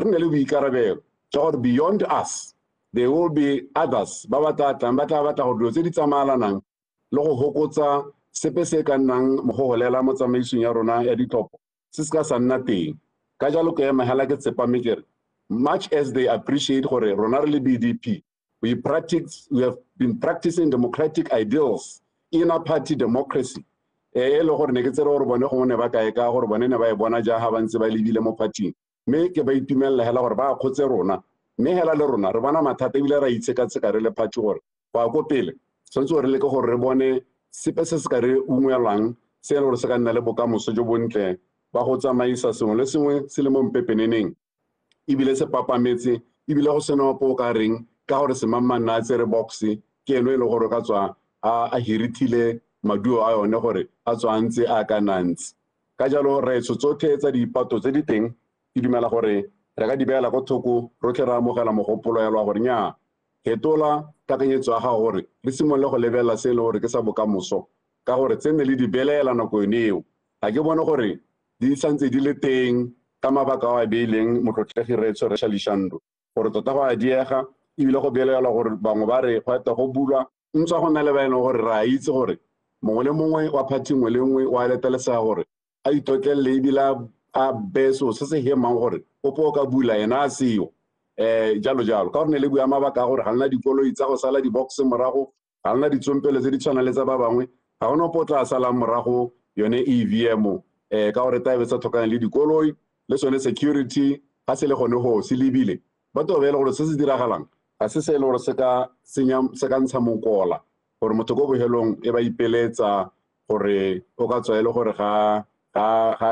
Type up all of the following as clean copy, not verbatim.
re nne le boikarabelo tsa gore beyond us there will be others ba ba tla batla gore dilo tse di tsamaelanang le go hokotsa sepe se ka nnang mo go golela mo tsamaisong ya rona ya ditlhopho se se ka sa nna teng ka jalo ke ema hela ke tsepame kere much as they appreciate gore rona re le BDP we have been practicing democratic ideals in a party democracy le gore ne ke tsere gore bone go ne ba kae ka gore bone ne ba e bona ja ha ba ntse ba lebile mo party mme ke ba itumella hela gore ba khotse rona mme hela le rona re bona mathata ebile ra itsheka re le party gore ba go pele sentse gore le ke gore re bone sepe se se ka re ungwelang se le gore se ka nna le bokamoso jo bontle ba go tsamaisa sengwe le sengwe se le mo mpepeneneng ebile se papametse ebile go sena po ka reng ka gore se mamana tsere box ke eno le gore ka tswa a hirithile maduo a yone gore a tswantse a kanantsi ka jalo re tsotsothe tsa dipato tse di teng ke dumela gore re ka di beela go thoko rotlhe ra amogela mogopolo ya lwa gore nya fetola kakanyetso ya gago gore re simolole go lebelela se le gore ke sa bokamoso ka gore tsene le di belela nako yone eo ga ke bone gore di santse di le teng ka mabaka a beileng motlotlegi Retso Resha Lishando gore tota go a diega ebile go beelelwa gore bangwe ba re go eta go bulwa ntse go nna le baeno gore ra itse gore mongwe le mongwe wa party nngwe le nngwe wa letelesega gore a itotlelele ebile a beso se se hemang gore o po ka bula ena a seo jalo ka gore ne le bua mabaka a gore ga lena dikoloi tsa go sala di-box morago ga lena ditsompelo tse di tshwana le tsa ba bangwe ga gona po tla salang morago yone EVM ka gore taebe sa tlhokang le dikoloi le sone security ga se le gone go se lebile ba tobele gore se se diragalang ga se se le gore se ka ntsha mokola gore motho ko bohelong e ba ipeletsa gore o ka tswa e le gore ga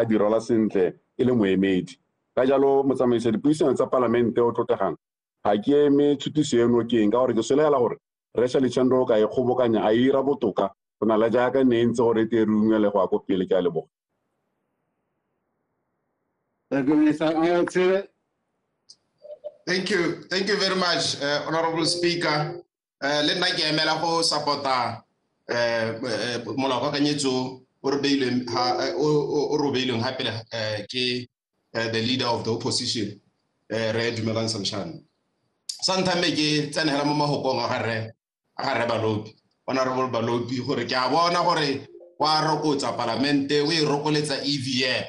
direla sentle e le moemedi ka jalo motsamaiso dipuisano tsa palamente o tlotlegang ga ke eme tshutiso eno keng ka gore ke solegela gore Resha Lishando ka e kgobokanya a ira botoka go na la jaaka ne ntse gore te re ungwele go a ko pele ke a leboga. Thank you very much, Honorable Speaker. Le nna ke emela go supporta molakakanyetso o robeileng hape ke the leader of the opposition Re Dumelang Sanshane. Sometime ke tsenela mo mahokong a gare Balobi, Honorable Balobi gore ke a bona gore wa rokotsa parlamente o e rokoletsa EVM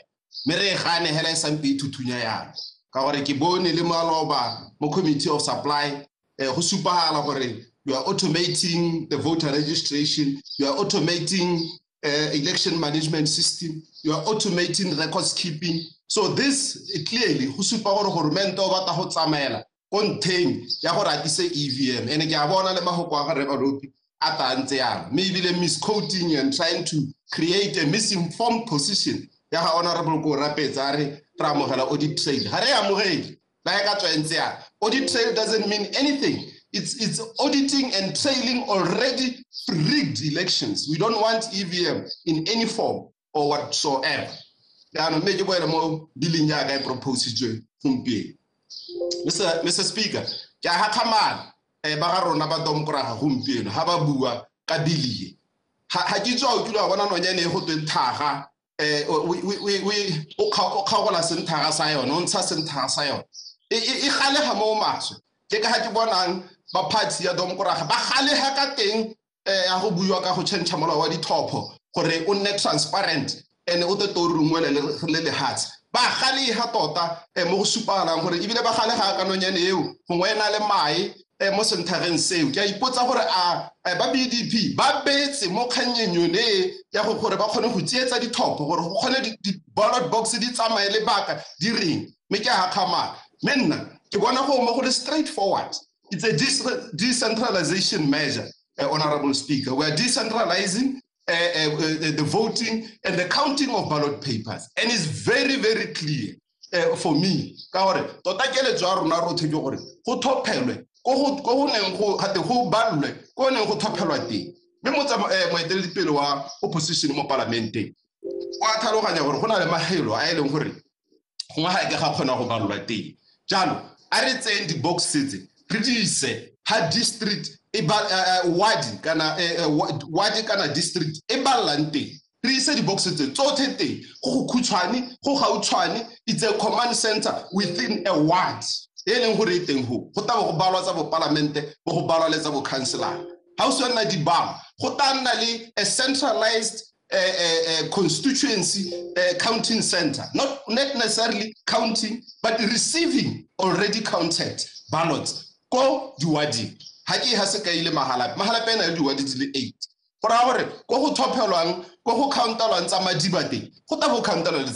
me re gane hela sampe thuthunya yana ka gore ke bone le maloba mo committee of supply go supagala gore you are automating the voter registration, you are automating election management system, you are automating records keeping. So this clearly go supa gore government o batla go tsamaela contain ya gore a tise EVM ene ke a bona le mahoko a gare Balobi a tantse yana maybe le misquoting and trying to create a misinformed position ya ga Honorable Ko Rapetsa re tra mogela audit trail ha re amogele ba ka tswentse ya audit trail doesn't mean anything. It's auditing and trailing already rigged elections. We don't want EVM in any form or whatsoever. Mr. Speaker, ke ha khamana ba ga rona ba domkora gompieno ha ba bua ka bilie. Ha ke tswa o tla bona nonyane go twe nthaga we o khagola senthaga sa yona o ntsha senthaga sa yona e gale ga mo maswe ke ka ha ke bonang ba party ya domkoraga ba gale ha ka teng ya go buiwa ka go change molao wa dithopo gore o nne transparent ene o te torungwele le hats ba gale ha tota mo go supalang gore ebile ba gale ga ka nonyane eo gongwe ena le mai mo senthageng seo ke a ipotsa gore a ba BDP ba betse mo khanyenyone ya gore ba khone go tsietsa dithopo gore go khone di ballot box di tsamaye le baka di reng me ke ha khama menna ke bona go mo go straightforward. It's a decentralization measure, Honorable Speaker. We are decentralizing the voting and the counting of ballot papers. And it's very, very clear for me. Tota ke le tswa rona ro theke gore go thopelwe go neng go hate go balwe go neng go thopelwa teng. Me mo moeteledipele wa opposition mo parlamenteng. Wa tlhaloganya gore go na le mahelo a eleng gore go ga ke ga khona go balwa teng. Jalo a re tseng di boxes Pretty ha district wadi kana district e balante re ise di-box tse tsotlhe teng go khutshwane go gautshwane. It's a command center within a ward e leng gore e teng go tla go balwa tsa bo parlamente bo go balwa le tsa bo councilor. Ha o se nna di bang go tla nna le a centralized constituency counting center, not necessarily counting but receiving already counted ballots ko diwadi. Ha ke ha se ka ile mahala pena ya diwadi di le 8 go ra gore go go thophelwang go go countelwang tsa madiba teng go tla go countelwa le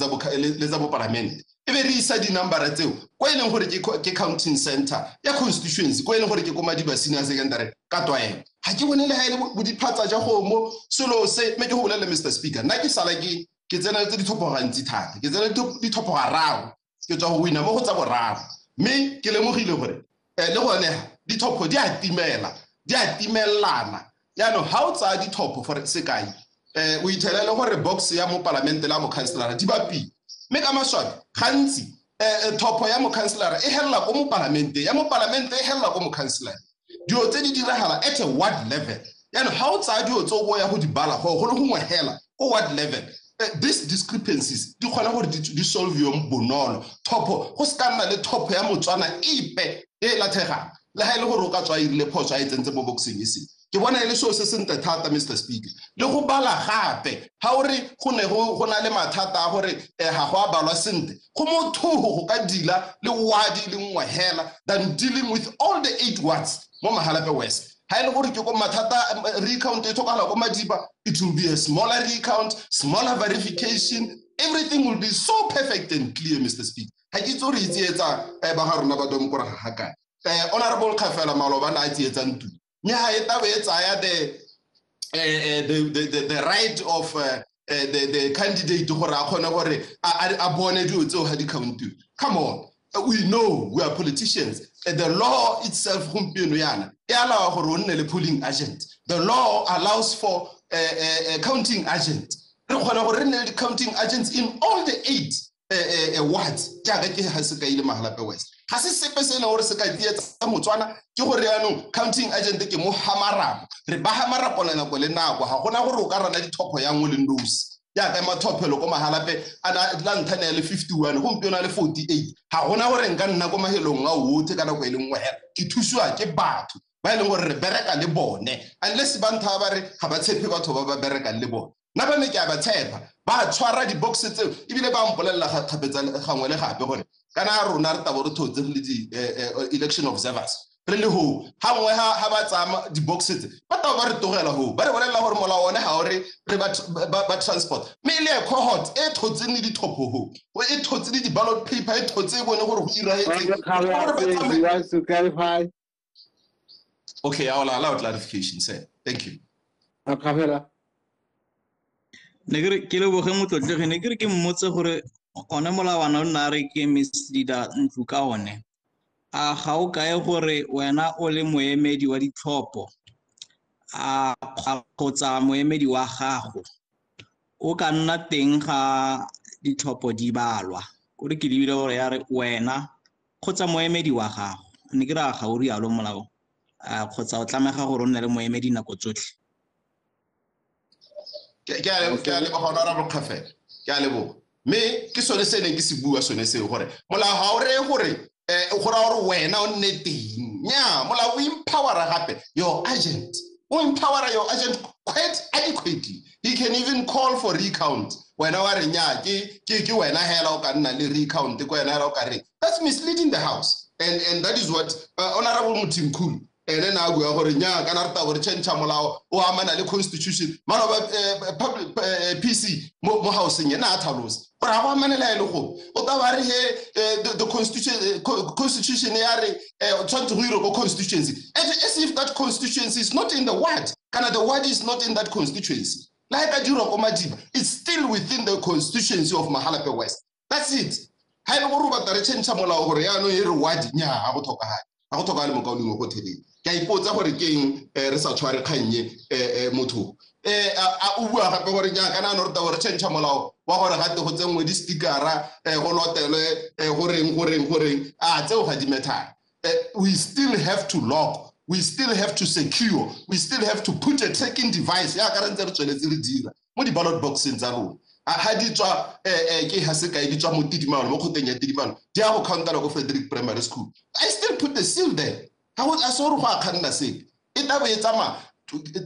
tsa bo parlament. E be re isa di number tseo go e leng gore ke counting center ya constituency go e leng gore ke ko madiba senior secondary ka twaela. Ha ke bone le ha ile bo diphatsa ja go mo selo se me ke go bolela Mr Speaker nna ke sala ke tsena tse di thopogantsi thata ke tsena di thopogarao ke tswa go wina mo go tsa boraro mme ke lemogile gore le gone di thopo di a timelana ya no ha o tsa di thopo for sekai o ithelele gore box ya mo parlamente la mo councilor di bapi mme ka maswabi gantsi thopo ya mo councilor e hella go mo parlamente ya mo parlamente e hella go mo councilor dio tse di diragala at a ward level ya no ha o tsa dio tso go ya go di bala go le go ngwehela go ward level. These discrepancies di kgona gore di solve yo bonolo thopo go ska nna le thopo ya motswana ipe e lathega le ha ile go roka tswa ile phoso a itsentse mo boxing ise ke bona ile so se sente thata Mr Speaker le go bala gape ha o re go ne go na le mathata a gore ha go a balwa sente go motho go ka dila le wadi le ngwehela than dealing with all the 8 wards mo Mahalape West. Ha ile gore ke go mathata recount e tokala go madiba, it will be a smaller recount, smaller verification, everything will be so perfect and clear Mr Speaker. Ha ke tsore itsetsa ba ga rona ba dom gore ga ka honorable Khafela Maloba na itsetsa ntu nya ha eta be tsaya the right of the candidate gore a khone gore a bone dio tseo ha di count. Come on, we know we are politicians. The law itself gompieno yana e allow gore o nne le polling agent. The law allows for a counting agent. Re khona gore re nne le counting agents in all the 8 wards jaaka ke ha se ka ile Mahalape West. Ha se sepe se ne gore se ka dietsa motswana ke gore ano counting agent ke mo hamara re ba hamara ponana go le nako ha gona gore o ka rana di thopo ya ngwe le ndosi ya ka mathopelo go Mahalape ana la nthane le 51 go mpiona le 48 ha gona gore nka nna go mahelong a wote kana go ile ngwe ke thuswa ke batho ba ile gore re bereka le bone unless ba ntha ba re ga ba tshepe batho ba bereka le bone na ba me ke a ba tshepa ba tshwara di box tseo ibile ba mpolelela ga thapetsa gangwe le gape gore kana rona re tabo re thotse le di election observers re le ho ha ngwe ha ba tsama di boxes ba taba ba re togela ho ba re bolela gore mola one ha ore re ba transport me ile cohort e thotse ni di topo ho e thotse di ballot paper e thotse e bone gore go iraetse to clarify. Okay, I will allow clarification sir. Thank you. Khafela negre ke le boge motlotlege negre ke mmotse gore ona molawana o nna re ke Miss Leader ntlu ka one a ga o kae gore wena o le moemedi wa ditlhopho a kgotsa moemedi wa gago o ka nna teng ga ditlhopho di balwa gore ke dibile gore ya re wena kgotsa moemedi wa gago ne ke ra ga o rialo molao a kgotsa o tlamega gore o nne le moemedi nako tsotlhe ke a le honorable Khafela ke a le bo me ke sone se ne ke se bua sone se gore mola ha o re gore gore wena o nne teng nya mola o empower gape your agent o empower your agent quite adequately. He can even call for recount wena wa re nya ke wena hela o ka nna le recount ko wena ra o ka re that's misleading the house and that is what honorable Mutimkhulu ene na go gore nya kana re ta gore change molao o amana le constitution maloba public PC mo house nya na thalosa gore ha ba manela ile go o ta ba re he the constitution ya re tshwantse go iro go constituency as if that constituency is not in the ward kana the ward is not in that constituency like a diro go madiba it's still within the constituency of Mahalape West. That's it. Ha ile go ruba tare change molao gore ya no e re ward nya ha go thoka le mokaodi mo go theleng ke a ipotsa gore keng re sa tshware kgannye motho a o bua gape gore nya kana no re ta gore change molao wa gore gate go tsengwe di stickera go lotelwe goreng a tseo ga di methana. We still have to log, we still have to secure, we still have to put a tracking device ya ka re ntse re tsweletse re dira mo di-ballot boxing tsa rona ha di tswa ke ha se kae di tswa mo Tidimalo mo khoteng ya Tidimalo di a go countela go Frederick Primary School. I still put the seal there. Ha o a so re go a khanna se e taba e tsama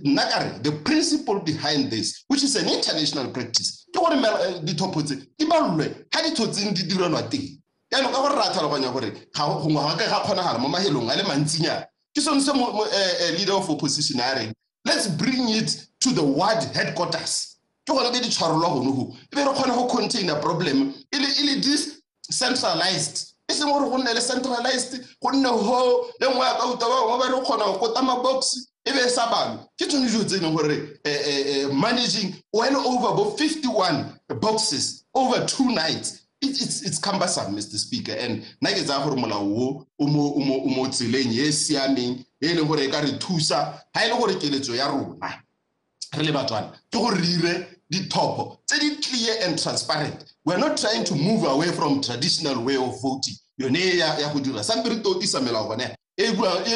nakare the principle behind this, which is an international practice, ke gore di thopotse di balwe ha di thotseng di direlwa teng ya no ka gore ra tlhaloganya gore ga go ngwa ga kgonagala mo mahelong a le mantsinya ke sone se leader of opposition a reng let's bring it to the ward headquarters ke gore ke di tshwarolwa go no go e be re kgona go contain a problem ile this centralized is more go nne le centralized go nne ho le ngwa ka uta ba re kgona go kota ma box e be sa bang ke tsone jo tsene gore managing well over about 51 boxes over 2 nights it's cumbersome, Mr. Speaker, and na ke tsa gore molao wo o mo tseleng e siameng e le gore ka re thusa ha ile gore keletso ya rona re le batswana ke gore re ire dithopo tse di clear and transparent. We're not trying to move away from traditional way of voting yone ya go dira sampe re totisa melao bone e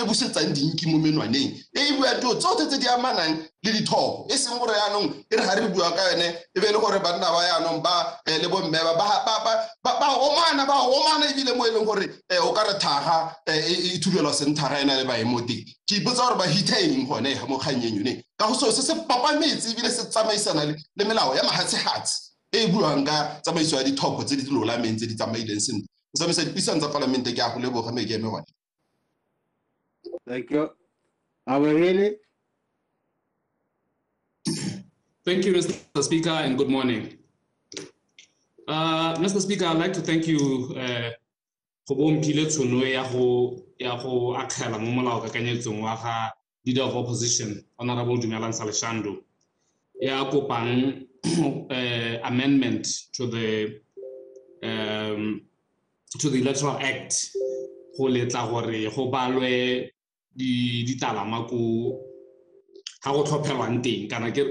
busetsang dinki mo menwaneng e bua dio tsotlhe tse di amanang le dithopo e seng gore yanong e re ga re bua ka yone e be le gore banna ba yanong ba le bomme ba omana ebile mo e leng gore o ka re thaga e thubelwa senthaga ena le baemoteng ke ipotsa gore ba hita eng gone mo kganyeng yone ka go so se papametse ebile se tsamaisana le melao ya mahatshehatsi e buang ka tsamaiso ya dithopo tse di lolameng tse di tsamaileng sentle o tsamaisa dipuisano tsa palamente ke a go leboga me ke eme gone. Thank you. Abarele. Thank you, Mr. Speaker, and good morning. Mr. Speaker, I'd like to thank you for bompile tsono ya go akgela mo molao kakanyetsong wa ga Leader of Opposition, Honorable Dumelang Saleshando, ya kopang amendment to the Electoral Act go letla gore go balwe di talama go ha go tlhophelwang teng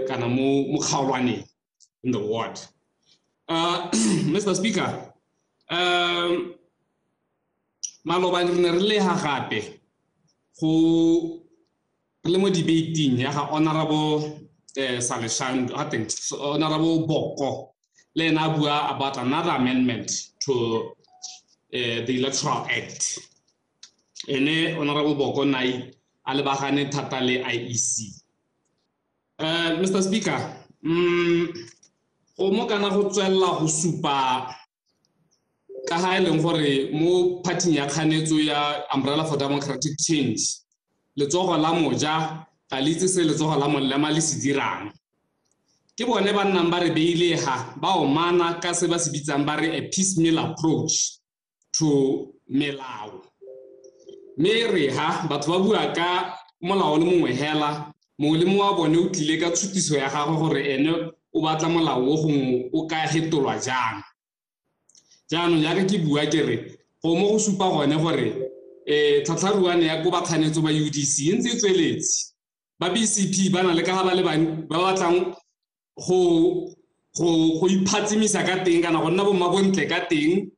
kana mo kgaolwaneng in the ward. Mr. Speaker, maloba re le ha gape go le mo debating ya ga Honorable Saleshando, I think Honorable Boko le na bua about another amendment to the Electoral Act. Ene Honorable Boko nai alebagane thata le IEC. Mr. Speaker, go mo kana go tswella go supa ka ha e leng gore mo party ya khanetso ya Umbrella for Democratic Change letsogo la moja ga litse se letsogo la molema le se dirang ke bone ba nnang ba re beile ha ba o mana ka se ba se bitsang ba re a piecemeal approach to melao me re ha batho ba bua ka molao le mongwe hela mo le mo wa bone o tlile ka tshutiso ya gagwe gore ene o batla molao o gongwe o ka hetolwa jang jaanong ya ke bua ke re go mo go supa gone gore tlhatlharuane ya go ba kganetso ba UDC ntse tsweletse ba BCP ba na le ka ga ba le ba batlang go iphatsimisa ka teng kana go nna bo mabontle ka teng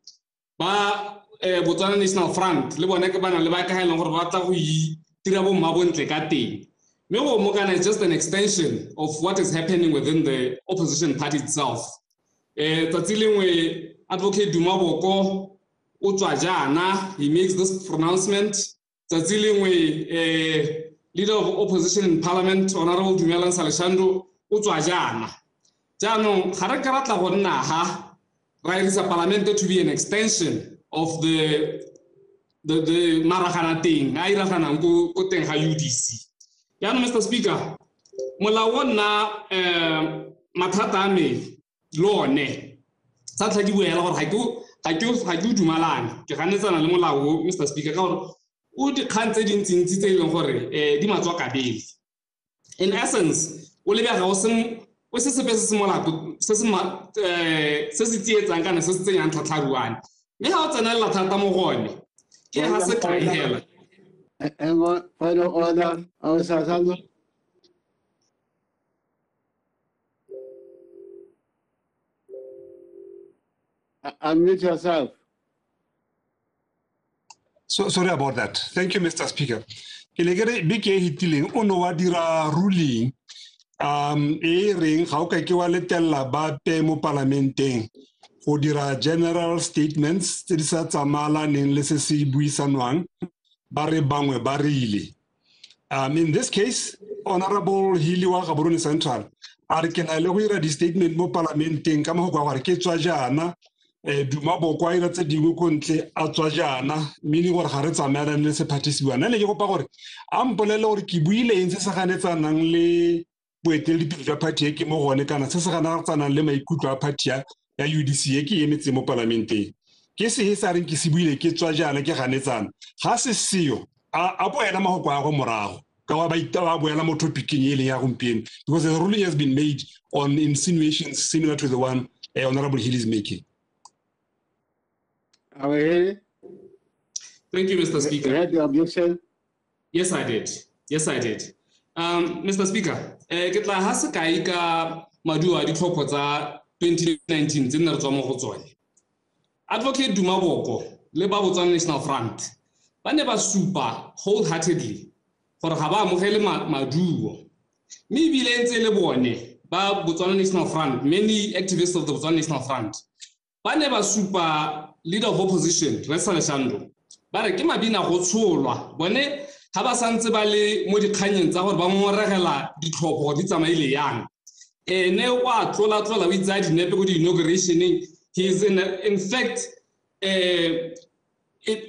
ba Botswana National Front le bone ke bana le ba ka heleng gore ba tla go itira bo mabontle ka teng me go mo kana just an extension of what is happening within the opposition party itself. Tsatsi lengwe Advocate Duma Boko o tswa jana, he makes this pronouncement. Tsatsi lengwe Leader of Opposition in Parliament Honorable Dumelang Saleshando o tswa jana. Jaanong ga re ka ratla go nna ha ra irisa parliament to be an extension of the maragana teng a iragana go teng ga UDC. Jaanong Mr. Speaker, molao wa nna mathata a me lone sa tla di buela gore ga ke dumalane ke ganetsana le molao Mr. Speaker ka gore o di khantse dintsintsi tse ileng gore di matswa kabele. In essence o le ga o seng o se se se molato se se tsietsang kana se se tsenyang tlhatlharuane mme ha o tsena le thata mo gone ke ha se ka hela Final order, Saleshando. Unmute yourself. Sorry about that. Thank you, Mr. Speaker. Kelegere bike hitileng ono wadira ruling e reng ga o ka ke wa letella ba pe mo parlamenteng go dira general statements tse di sa tsamaelaneng le se se buisanwang ba re bangwe ba rile. In this case, Honorable Hili wa Gaborone Central, a re ke na le go ira di-statement mo parlamenteng ka mo go gore ke tswa jaana duma boko a ira tse dingwe ko ntle a tswa jaana meaning gore ga re tsamaelane le sephathisiwa nna ne ke gopa gore a mpolele gore ke buileng se se ganetsanang le boeteledipele jwa party e ke mo gone kana se se ganetsanang le maikutlo a party ya UDC e ke emetse mo parlamenteng ke se sa reng ke se buile ke tswa jaana ke ganetsana ga se seo a boela magoko a go morago ka wa ba itaba boela mo topicing e leng ya gompieno because the ruling has been made on insinuations similar to the one Honorable Hill is making. Awahele? Thank you, Mr. Speaker. You had the objection? Yes, I did. Yes, I did. Mr. Speaker, ke tla ha se kai ka maduo a ditlhopho tsa 2019 tse nna re tswa mo go tsone. Advocate Duma Boko le ba Botswana National Front ba ne ba supa wholeheartedly gore ga ba amogele maduo. Mme ebile ntse le bone ba Botswana National Front, many activists of the Botswana National Front, ba ne ba supa leader of opposition, Resa Leshando, ba re ke mabina go tsholwa bone ha ba santse ba le mo dikganyeng tsa gore ba moregela ditlhopho di tsamaile yang. Ne wa tlola o itsa dinepe go di inaugurationeng. He is in fact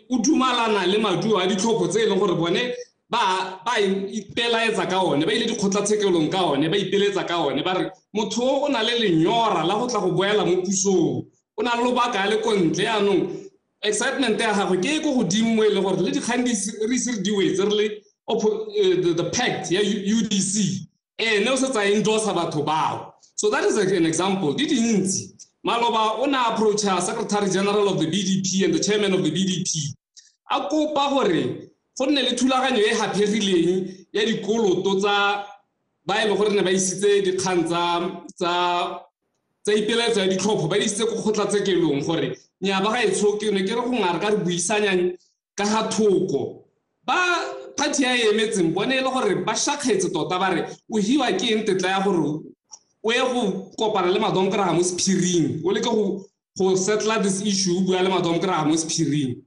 o dumalana le maduo a ditlhopho tse leng gore bone ba ipelaetsa ka one, ba ile dikgotlatshekelong ka one, ba ipeletsa ka one, ba re motho o na le lenyora la go tla go boela mo pusong, o na le lobaka le kontle anong excitement ya gagwe ke go godimo le gore le dikgang re se di wetse re le the pact ya UDC ne o se tsa endorse batho bao. So that is an example. Di dintsi Maloba ona approacha Secretary General of the BDP and the Chairman of the BDP a kopa gore go nne le thulaganyo e hapegileng ya dikoloto tsa ba ile gore ne ba isitse dikgang tsa ipeletso ya ditlhopho ba isitse go kgotlatsekelong gore nya ba ga itshoke ne ke re go ngara ka re buisanya ka ga thoko ba party ya emetseng bone le gore ba shakgetse tota ba re o hiwa ke eng tetla ya gore o ye go kopana le madomkra mo sphiring o le ke go settle this issue bua le madomkra mo sphiring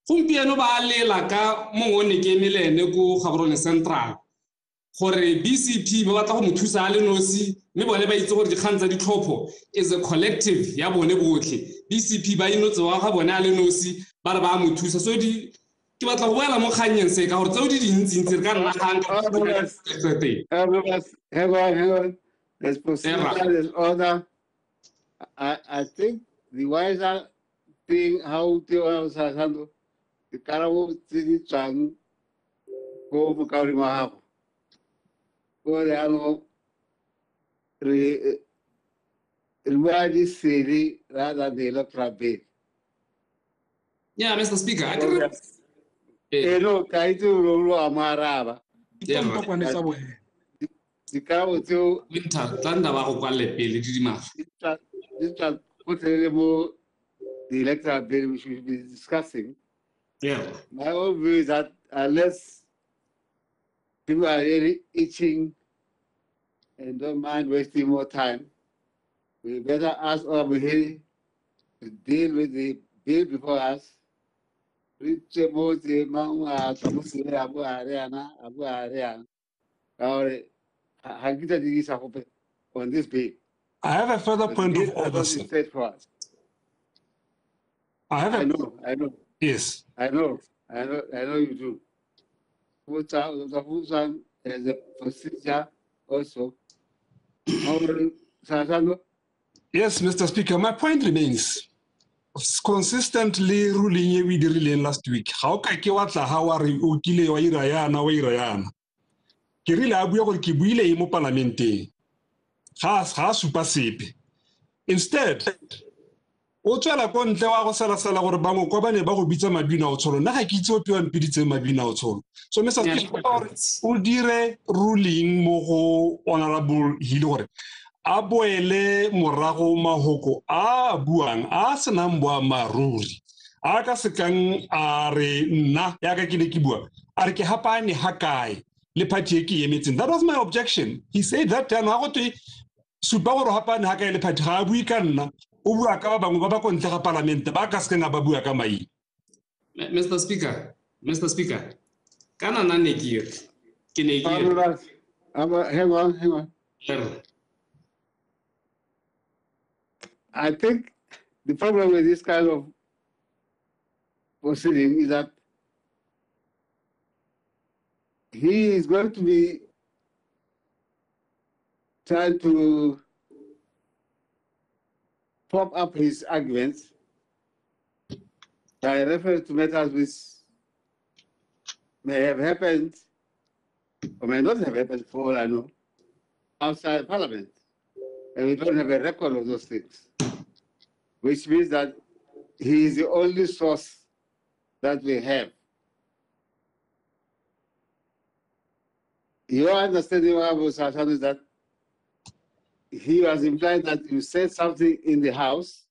gompieno ba lela ka mongone ke emelene go Gaborone Central gore BCP ba batla go mothusa a le nosi mme bone ba itse gore dikgang tsa ditlhopho is a collective ya bone botlhe. BCP ba inotse wa ga bone a le nosi ba re ba mothusa so di ke batla go boela mo kganyeng se ka gore tseo di dintsi re ka nna gang hang on. Let's proceed. There's order. I think the wiser thing how to handle the Karamo City Chang go for Kaurimaha. Go the Reward city rather than the electoral bill. Yeah, Mr. Speaker, I can. Hello, Kaitu Rolo Amaraba. The Karamo to Winter, Thunder Baroquale, Pelidimas. This put the electoral bill we should be discussing. Yeah. My own view is that unless people are really itching and don't mind wasting more time, we better ask Obuhiri to deal with the bill before us. On this bill. I have a further point of order, sir. I know. Yes. I know you do. Fusan as a procedure also. Yes, Mr. Speaker, my point remains. Consistently ruling we did last week. How can you what how are you kile wa irayana? Kirila abu yako kibuile imo parlamente. Ha super sepe. Instead, o tswela ko ntle wa go sala gore bango kwa bane ba go bitsa mabina o tsholo nna ga ke itse o piwa mpiditse mabina o tsholo so Mr. Speaker o dire ruling mo go Honorable Hill gore a boele morago mahoko a buang a senang boammaruri a ka sekang a re nna ya ka ke ne ke bua a re ke hapane ha kae le party e ke emetseng. That was my objection. He said that time ha go twe supa gore hapane ha ka le party ga bui ka nna o bua ka ba bangwe ba ba ko ntle ga parliament ba ka se nga ba bua ka mai. Mr. Speaker, kana na ne ke ne ke hang on. I think the problem with this kind of proceeding is that he is going to be trying to pop up his arguments by reference to matters which may have happened or may not have happened, for all I know, outside Parliament. And we don't have a record of those things, which means that he is the only source that we have. Your understanding of Sashan is that he was implying that you said something in the House.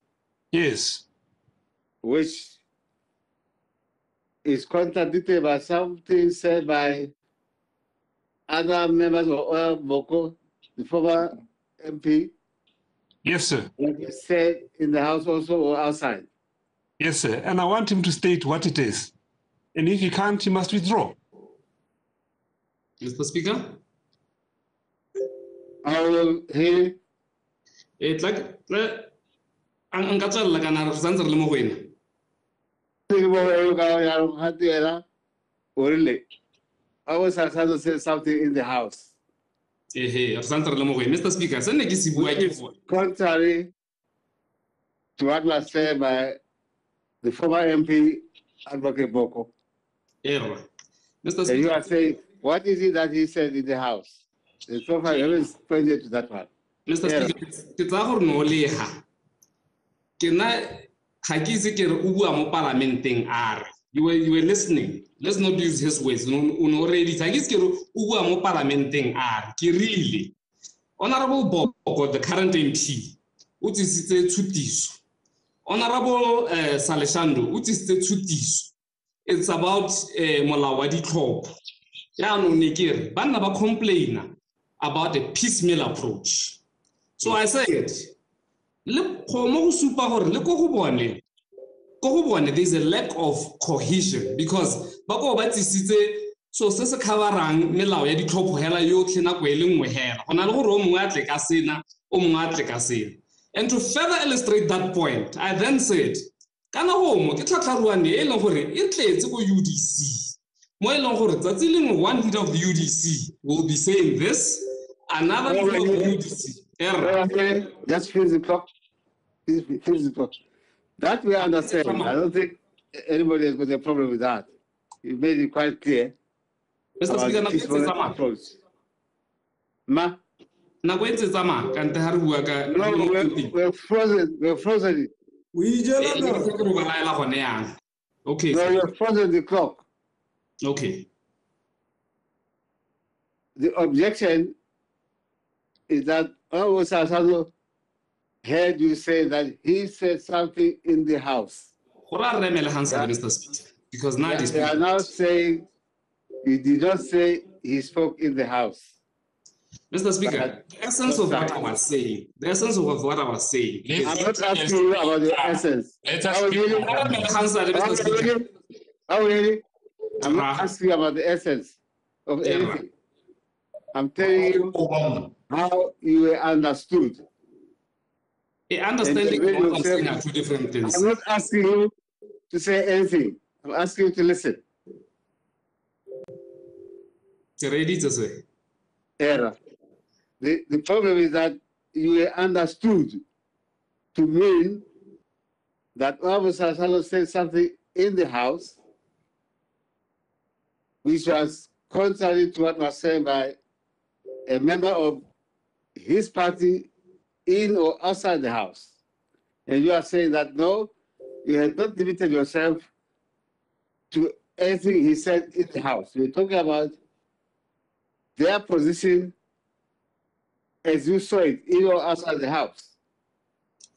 Yes. Which is contradicted by something said by other members of Boko, the former MP. Yes, sir. Like he said in the House also or outside. Yes, sir. And I want him to state what it is. And if he can't, he must withdraw. Mr. Speaker? I will hear. It's like, ang katsal la kana sanser le mo go ena. I was trying to say something in the House. Mr. Speaker, contrary to what was said by the former MP, Advocate Boko. Mr. Speaker. And you are saying, what is it that he said in the House? And so far, you haven't pointed to that one. Mr. Speaker, ke tsa gore no leha. Ke na ga ke itse ke re o bua mo parlamenteng are. You were listening. Let's not use his words. Un already ga ke itse ke re o bua mo parlamenteng are. Ke really. Honorable Boko, the current MP, o tsitsitse tshutiso. Honorable Saleshando, o tsitsitse tshutiso. It's about molao wa ditlhopho. Ya no ne ke re banna ba complainer about a piecemeal approach. So I said, le khomo go supa gore le go bone there's a lack of cohesion because ba go ba tsisitse so se se coverang melao ya ditlhopho hela yotlhe na go ele nngwe hela gona le gore o mongwe a tle ka sena o mongwe a tle ka sena. And to further illustrate that point, I then said kana go mo ke tlhatlharuane e leng gore e tletse go UDC mo e leng gore tsatsi lengwe one leader of the UDC will be saying this, another leader of the UDC. Just finish the clock. Finish the clock. That we understand. I don't think anybody has got a problem with that. You made it quite clear. Mr. Speaker, approach. Ma? No, we're frozen. We're frozen. Okay. No, you're frozen the clock. Okay. The objection is that Sasano heard you say that he said something in the House. Mr. Speaker, because now they are now saying he did not say he spoke in the House. Mr. Speaker, the essence of what I was saying, I'm not asking you about the essence. I'm not asking you about the essence of anything. I'm telling you how you were understood. Understanding and what I'm saying are two different things. I'm not asking you to say anything. I'm asking you to listen. Ready to say? Error. The problem is that you were understood to mean that Honorable Sasano said something in the House which was contrary to what was said by a member of his party in or outside the House. And you are saying that no, you have not limited yourself to anything he said in the House. You're talking about their position as you saw it in or outside the House.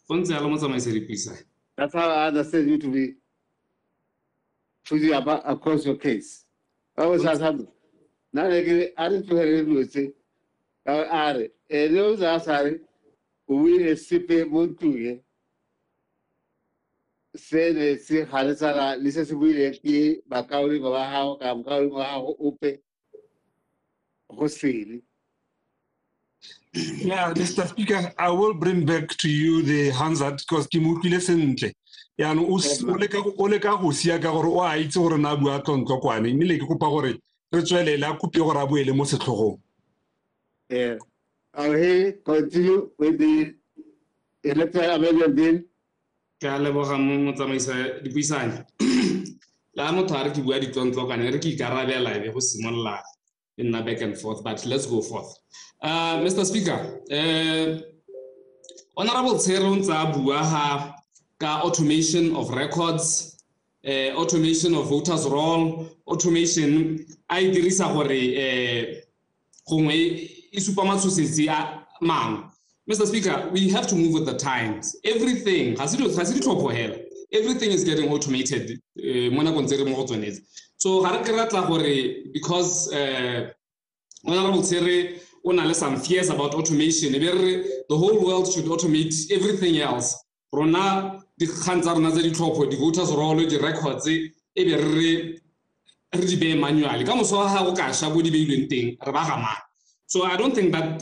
That's how I understand you to be putting across your case. Now Now they are to say, are those are sorry, we sipe Montu. Say the see Harisara, listen to Willie, Bakawi, Mahao, Kamkawi, Mahao, Upe, Hosili. Yeah, Mr. Speaker, I will bring back to you the Hansard because Kimukile Sentle. Yeah, no, Oleka Husia Garo, I it's or Nabu Aton Tokwani, Miliki Kupagore, Rituale, La Cupiora, Le Mosetro. Yeah. I'll continue with the electoral amendment bill. Kaleboga mo tsamaisa di puisana. La mo thare ke bua di tontlo kana re ke ikarabela be go simolla in na back and forth, but let's go forth. Mr. Speaker, Honorable Tseron tsa bua ha ka automation of records, automation of voters roll, automation I dirisa gore gongwe e supa matshosetsi a mang. Mr. Speaker, we have to move with the times. Everything everything is getting automated. So because Honorable Tsere on some fears about automation, the whole world should automate everything else. Rona the the voters roll the records manually. So I don't think that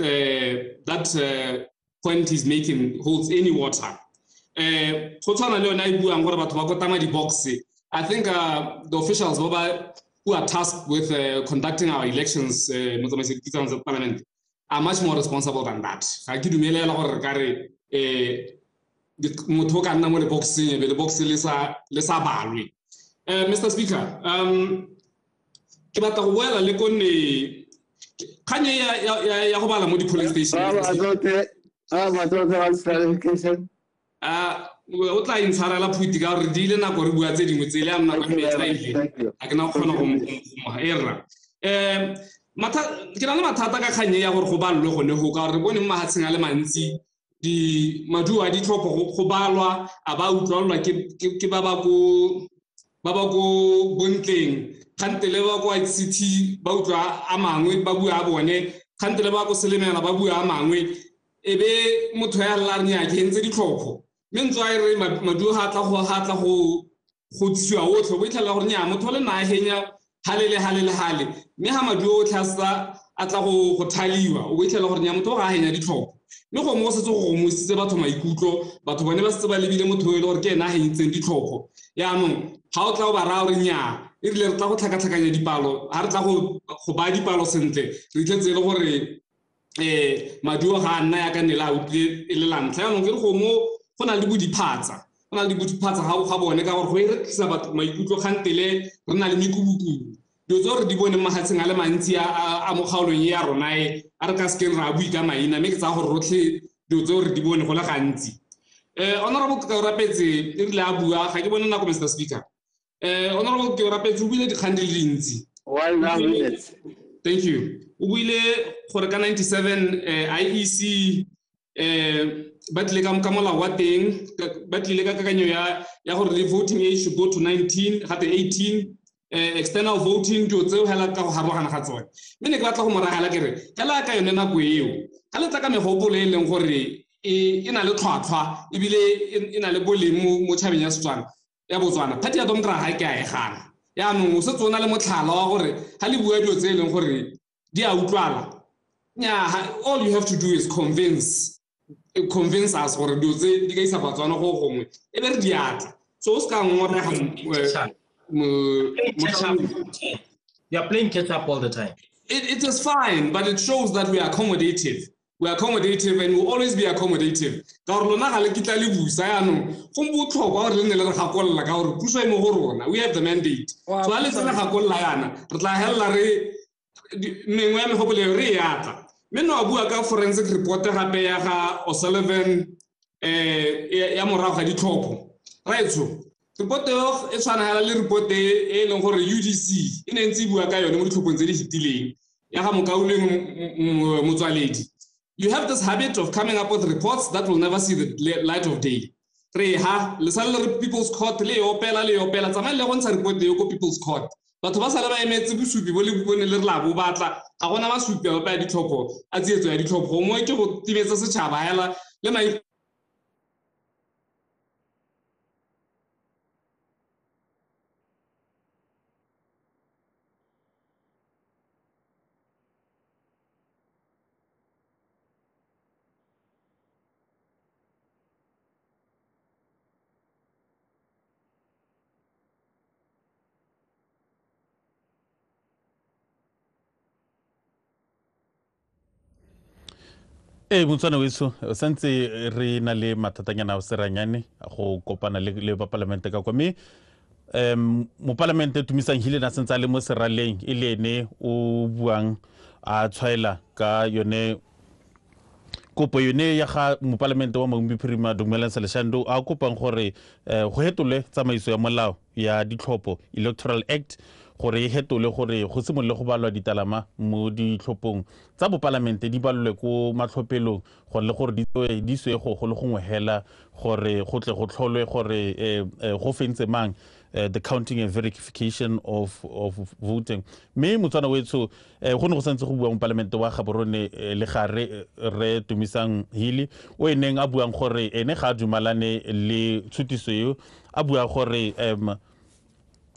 that point he's making holds any water. I think the officials who are tasked with conducting our elections parliament are much more responsible than that. Mr. Speaker, Kanye ya go bala mo di police station. O tla intshara la phuti ka re di ile na go re bua tse dingwe tsele a mna go metsa ile a ke na go kgona go mo era mata ke na le mathata ka Kanye ya gore go balwe gone go ka re bone mahatseng a le mantsi di maduwa di tlhopo go balwa a ba utlwalwa ke ba ba go bontleng khantele ba go ICT ba utlwa a mangwe ba bua a bone khantele ba go selemela ba bua a mangwe ebe motho ya la nya ke ntse di tlhopho mentso a re madu ha tla go tsiwa otlhe bo itlhala gore nya motho le na henya halele me ha madu o tlhasa a tla go thaliwa o itlhala gore nya motho ga henya di tlhopho me go mo setse go mo sitse batho maikutlo batho bone ba setse ba lebile motho e le gore ke ena ha itseng di tlhopho ya no ha o tla o ba ra gore nya e rile re tla go tlhakatlhakanya dipalo ha re tla go ba dipalo sentle re tletse le gore maduo ga nna ya ka nela utlwe e le lantla ya no ke go mo go na le bodiphatsa ga bone ka gore go e rekisa batho maikutlo khantele re na le mikubuku dio tso re di bone mahatseng a le mantsi a moghaolong ya rona a re ka skeng ra bui ka maina me ke tsa gore rotlhe dio tso re di bone go le gantsi honorable ka rapetse e rile a bua ga ke bone nako Mr. Speaker honorable ke rapetse o buile dikgang di le dintsi. 1 minute. Thank you. O buile gore ka 97 IEC ba tle ka molao wa teng ba tle ka kakanyo ya gore the voting age should go to 19 ga 18 external voting jo tseo hela ka go harogana ga tsone me ne ke batla go moragala kere hela ka yone nako eo ga le tla ka megopolo e leng gore e na le tlhwatlhwa e bile e na le bolemo mo tshabeng ya Setswana ya Botswana phati ya domdra ga ke a e gana ya no se tsona le motlhala wa gore ha le bua dio tse leng gore di a utlwala nya all you have to do is convince us gore dio tse di ka isa Botswana go gongwe e be re diatla so o ska ngora you're playing catch up all the time. It is fine, but it shows that we are accommodative. We are accommodative and we'll always be accommodative. We have the mandate. So forensic reporter O'Sullivan right so report e tshwana le report e leng gore UDC e ne ntse bua ka yone mo ditlhophong tse di hitileng ya ga mokauleng motswaledi. You have this habit of coming up with reports that will never see the light of day. Re ha le sala re People's Court le opela tsama le go ntsha report e go People's Court batho ba sale ba emetse bosupi bo le bone le re la bo batla ga gona masupi a ba ditlhopho a tsietso ya ditlhopho mo ke go tibetsa setšhaba hela le mai Motswana weso santse re na le mathatanyana a seranyane go kopana le ba parlamente ka kwa mme mo parlamente tumisang hile na sentse le mo seraleng e le ene o buang a tshwaela ka yone kopo yone ya ga mo parlamente wa Mophirima Dumelela Leshando a kopang gore go hetole tsamaiso ya molao ya ditlhopho Electoral Act gore e hetole gore go simololle go balwa ditalama mo ditlhophong tsa bo parlamente di balwe ko matlhophelong gore le gore di swe go le gongwe hela gore go tle go tlholwe gore go fentse mang the counting and verification of voting me Motswana wetso go ne go santse go bua mo parlamente wa Gaborone le gare re Tumisang Hili o eneng a buang gore ene ga dumalane le tshutiso eo a bua gore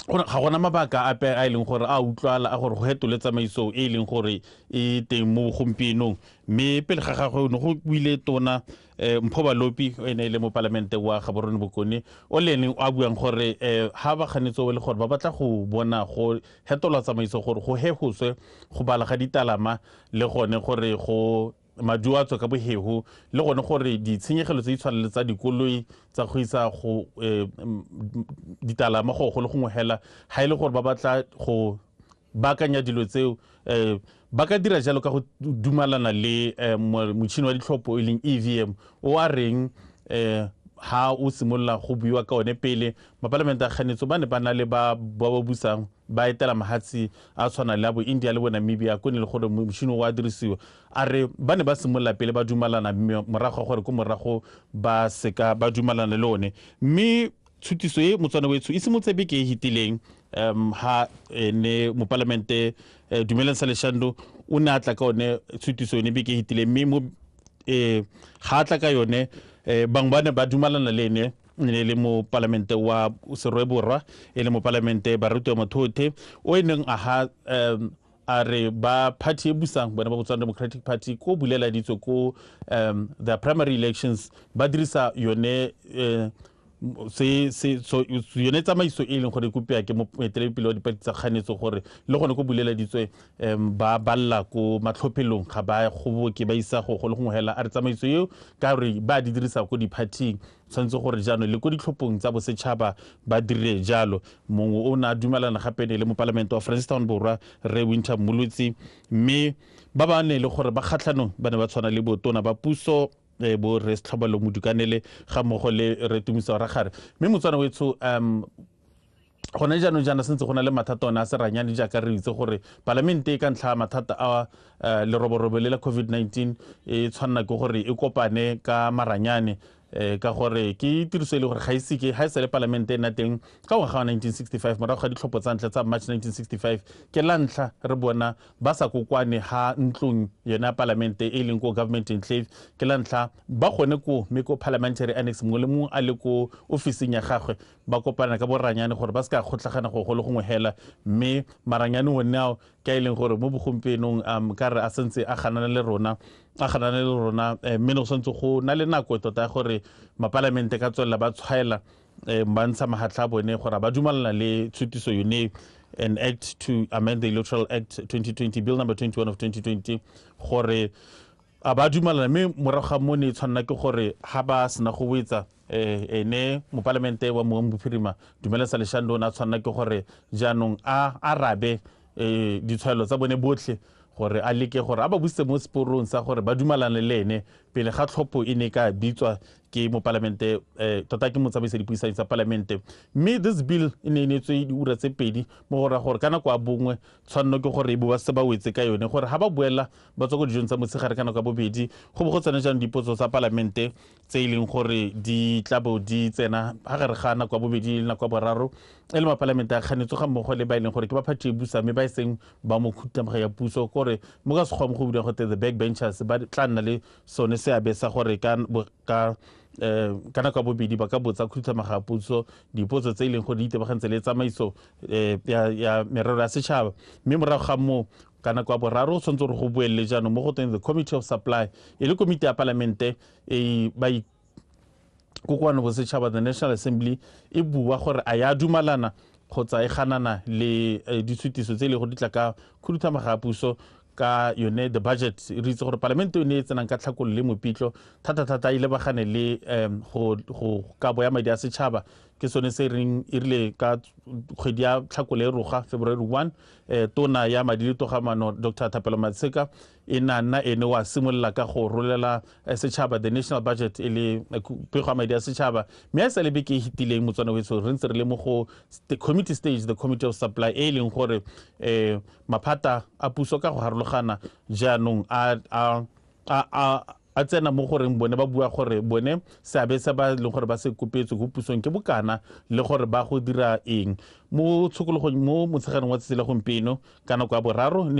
ga gona mabaka a a leng gore a utlwala a gore go hetole tsamaiso e leng gore e teng mo gompienong mme pele ga gagwe no go buile tona Mpho Balopi ene le mo parlamente wa Gaborone Bokone o lene a buang gore ha ba ganetso le gore ba batla go bona go hetola tsamaiso gore go hehoswe go bala ga ditalama le gone gore go maduo a tswa ka bohego le gone gore ditshenyegelo tse di tshwanele tsa dikoloi tsa go isa go ditalama go le gongwe hela ha ile gore ba batla go bakanya dilo tseo ba ka dira jalo ka go dumalana le motšhini wa ditlhopho e leng EVM o a reng ha o simolla go buiwa ka one pele maparlamente a kganetso ba ne ba na le ba busang ba etela mahatsi a tshwana le bo India le bo Namibia ko ne le gore motšhini wa dirisiwa a re ba ne ba simolla pele ba dumalana morago gore ko morago ba seka ba dumalana le one mme tshutiso e Motswana wetso e simotse beke e hitileng ha ne mo parlamente Dumelela Leshando o ne atla ka one tshutiso ne beke e hitileng mme mo ha atla ka yone bang ba ne ba dumalana le ene le mo parlamente wa Serweborwa e le mo parlamente Baruti Mathothe o eneng a re ba party e busang bona ba Botswana Democratic Party ko bulela ditso ko the primary elections ba dirisa yone so yone tsamaiso e leng gore kopia ke mo etelepele wa dipati tsa kganetso gore le gone go bulela ditswe ba balla ko matlhophelong ga ba go ke ba isa go le gongwe hela a re tsamaiso eo ka re ba di dirisa ko di-partying tshwanetse gore jaanong le ko ditlhophong tsa bosetšhaba ba dire jalo mongwe o na dumelana gape ne le mo parlamente wa Francistown Borwa re Winter Mulutsi mme ba ba ne le gore ba kgatlhanong ba ne ba tshwana le botona ba puso bo re Setlhabelo Modukanele ga mmogo le re Tumiso Ragare mme Motswana wetso gona jaanong jana sentse go na le mathata ona a seranyane jaaka re itse gore parlamente e ka ntlha mathata a leroborobo le la COVID-19 e tshwanna ke gore e kopane ka maranyane ka gore ke tiriso e le gore ga ise ke ha ise le parlamente na teng ka ngwaga wa 1965 morago ga ditlhopho tsa ntlha tsa March 1965 ke la ntlha re bona ba sa kokwane ha ntlong yona parlamente e leng ko government enclave ke la ntlha ba gone ko me ko parliamentary annex mo le mo a le ko officing ya gagwe ba kopana ka boranyane gore ba ska khotlagana go le gongwe hela mme maranyane o nao ke e leng gore mo bogompienong ka re a sentse a ganana le rona mme no sentse go na le nako tota gore maparlamente ka tswela ba tshwaela ba ntsha mahatla a bone gore ba dumalana le tshutiso yone an act to amend the Electoral Act 2020 bill number 21 of 2020 gore a ba dumalana mme morago ga mone tshwanna ke gore ha ba sena go wetsa ene mo parlamente wa Mophirima Dumelela Leshando na tshwanna ke gore jaanong a rabe ditshwaelo tsa bone botlhe gore a leke gore a ba buse mo sporong sa gore ba dumalane le ene pele ga tlhopho e ne ka bitswa ke mo palamente tota ke motsamaisa dipuisano tsa palamente mme this bill e ne netswe diura tse pedi mo go ra gore ka nako a bongwe tshwanno ke gore ba se ba wetse ka yone gore ha ba buela ba tswa go dijong tsa motshegare ka nako a bobedi go bo go tsena jang dipotso tsa palamente tse e leng gore di tlabo di tsena ha gare ga nako a bobedi le nako a boraro e le mapalamente a kganetso ga mmogo le ba e leng gore ke ba phathi e busa mme ba e seng ba mo khutamaga ya puso gore mo ka sekgwa mo go budia gote the backbenchers ba tla nna le sone seabe sa gore ka nako a bobedi ba ka botsa khutamaga ya puso dipotso tse e leng gore di itebagantse le tsamaiso ya merero ya setšhaba mme morago ga moo ka nako a boraro o tshwanetse gore go buelele jaanong mo go teng the committee of supply e le komiti ya palamente ba kokoano bosetšhaba the National Assembly e bua gore a ya dumalana kgotsa e ganana le ditshutiso tse e le go di tla ka khuduthamaga ya puso ka yone the budget re itse gore palamente ne e tsenang ka tlhakolo le mopitlo thata e lebagane le go kabo ya madi a setšhaba ke sone se reng e rile ka kgwedi ya tlhakolo e roga February 1 tona ya madi le togamano Dr. Thapelo Matseka e nna ene wa simolola ka go rolela setšhaba the national budget e le pego ya madi a setšhaba mme a sa lebe ke e hitileng motswana wetso re ntse re le mo go the committee stage the committee of supply e leng gore maphata a puso ka go harologana jaanong a tsena mo goreng bone ba bua gore bone seabe se ba leng gore ba se kopetse go pusong ke bokana le gore ba go dira eng mo tshokologong mo motshegareng wa tsela gompieno ka nako ya boraro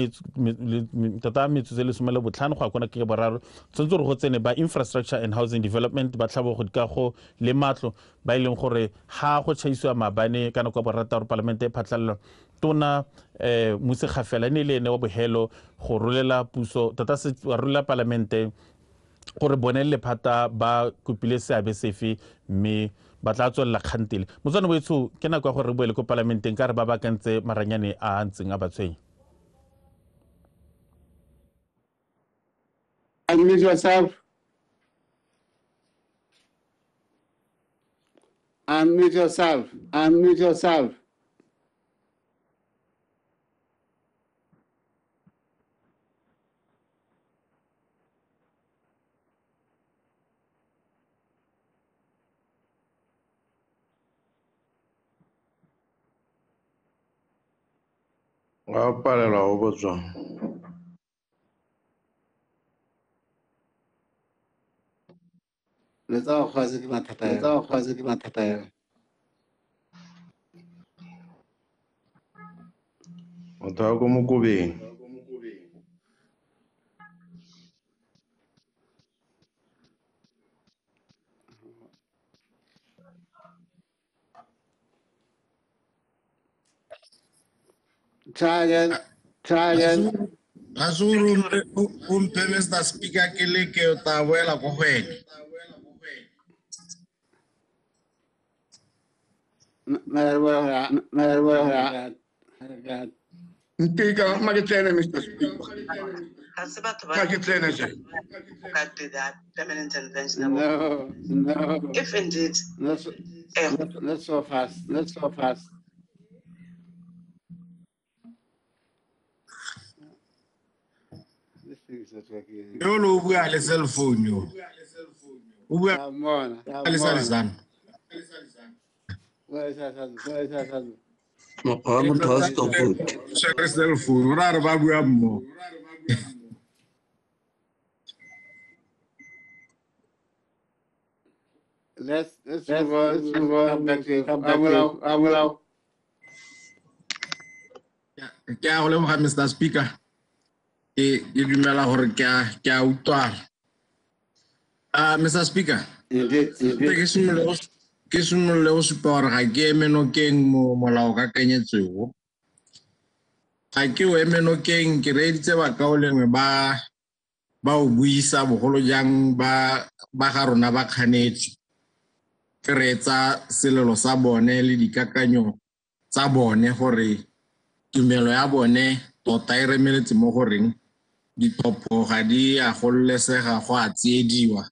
tota metsotso le some le botlhano go a kona ke boraro tshwanetse gore go tsene ba infrastructure and housing development ba tlhabo go dikago le matlo ba e leng gore ha go tšhaisiwa maabane ka nako ya borata gore palamente e phatlalelwa tona Mosegafela ne le ene wa bohelo go rolela puso tota se wa rolela palamente gore bone lephata ba kopile seabe sefe mme ba tla tswela kgantele motswana boetsho ke nako ya gore re boele ko parlamenteng ka re ba bakantse maranyane a ntseng a batshwenya Unmute yourself. Unmute yourself. Unmute yourself. Wa palelwa go botswa. Let's all cause it matter. Let's all cause it matter. Motho wa ko Mokobeng. Try again. Try again. Azuru umpe Mr. Speaker ke le ke o ta boela go wena. Speaker, makitlene Mr. Speaker. Makitlene je. Can't do that. Permanent intervention. No. If indeed. Not so fast. Not so fast. This thing is not working. Yo lo bua le cell phone yo. O bua Come on. le salizana. Where is that? I'm trust of food. Share cell phone. Ra re ba bua mmo. Let's move on. Come back to Amula. Ke a go leboga Mr. Speaker. Ke dumela gore ke a utlwala. Mr. Speaker. Ke simolole go supa gore ga ke eme nokeng mo molao ka kanyetsego. Ga ke o eme nokeng ke reeditse bakaolengwe ba o buisa bogolo jang ba ga rona ba kganetse. Ke reetsa selelo sa bone le dikakanyo tsa bone gore tumelo ya bone tota e remeletse mo goreng ditlhopho ga di a gololesega go a tsiediwa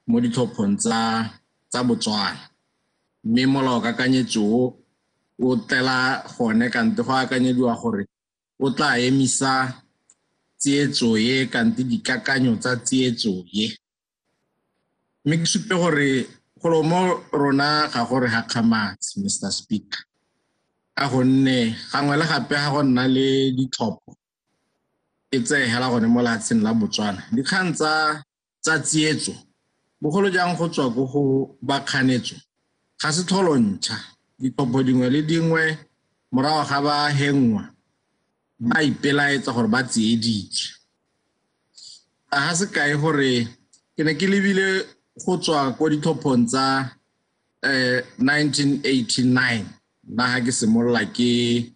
mo ditlhophong tsa Botswana. Mme molao kakanyetso o tlela gone kante go akanyediwa gore o tla emisa tsietso ye kante dikakanyo tsa tsietso ye mme ke supe gore go mo rona ga gore ha kgamatse Mr. Speaker a gonne gangwe le gape ga go nna le ditlhopho e hela gone mo lefatsheng la Botswana dikgang tsa tsietso bogolo jang go tswa go bakganetso ga se tlholontsha ditlhopho dingwe le dingwe morago ga ba hengwa ba ipelaetsa gore ba tsieditse a se kae gore ke ne ke lebile go tswa ko ditlhophong tsa 1989 na ha ke simolola ke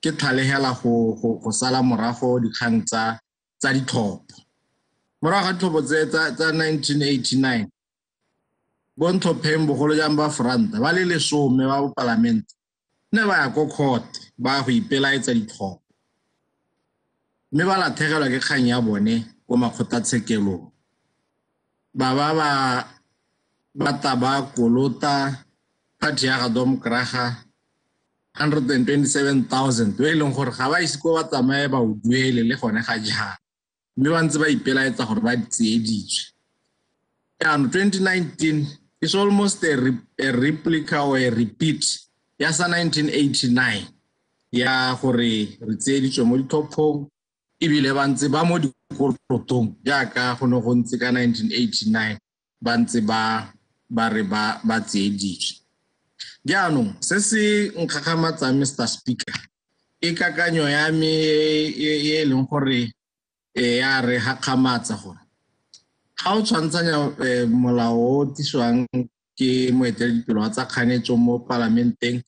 tlhalegela go sala morago dikgang tsa ditlhopho morago ga ditlhopho tsa 1989 bontlhopheng bogolo jang ba front ba le 10 ba bo parlament ne ba ya ko court ba go ipelaetsa ditlhopho mme ba lathegelwa ke kgang ya bone ko makgotlatshekelo ba taba kolota party ya ga Dom Kraga 127,000 e leng gore ga ba ise ko ba tsamaye ba o duele le gone ga jana mme ba ntse ba ipelaetsa gore ba tsieditswe yaanong 2019 is almost a replica or a repeat ya sa 1989 ya gore re tsieditswe mo dithophong ebile ba ntse ba mo dikolotong jaaka go ne go ntse ka 1989 ba ntse ba re ba tsieditswe jaanong se se nkgagamatsa Mr. Speaker e kakanyo ya me e leng gore ya re gakgamatsa gore ga o tshwantsanya molao o tiswang ke moeteledipele wa tsa kganetso mo parlamenteng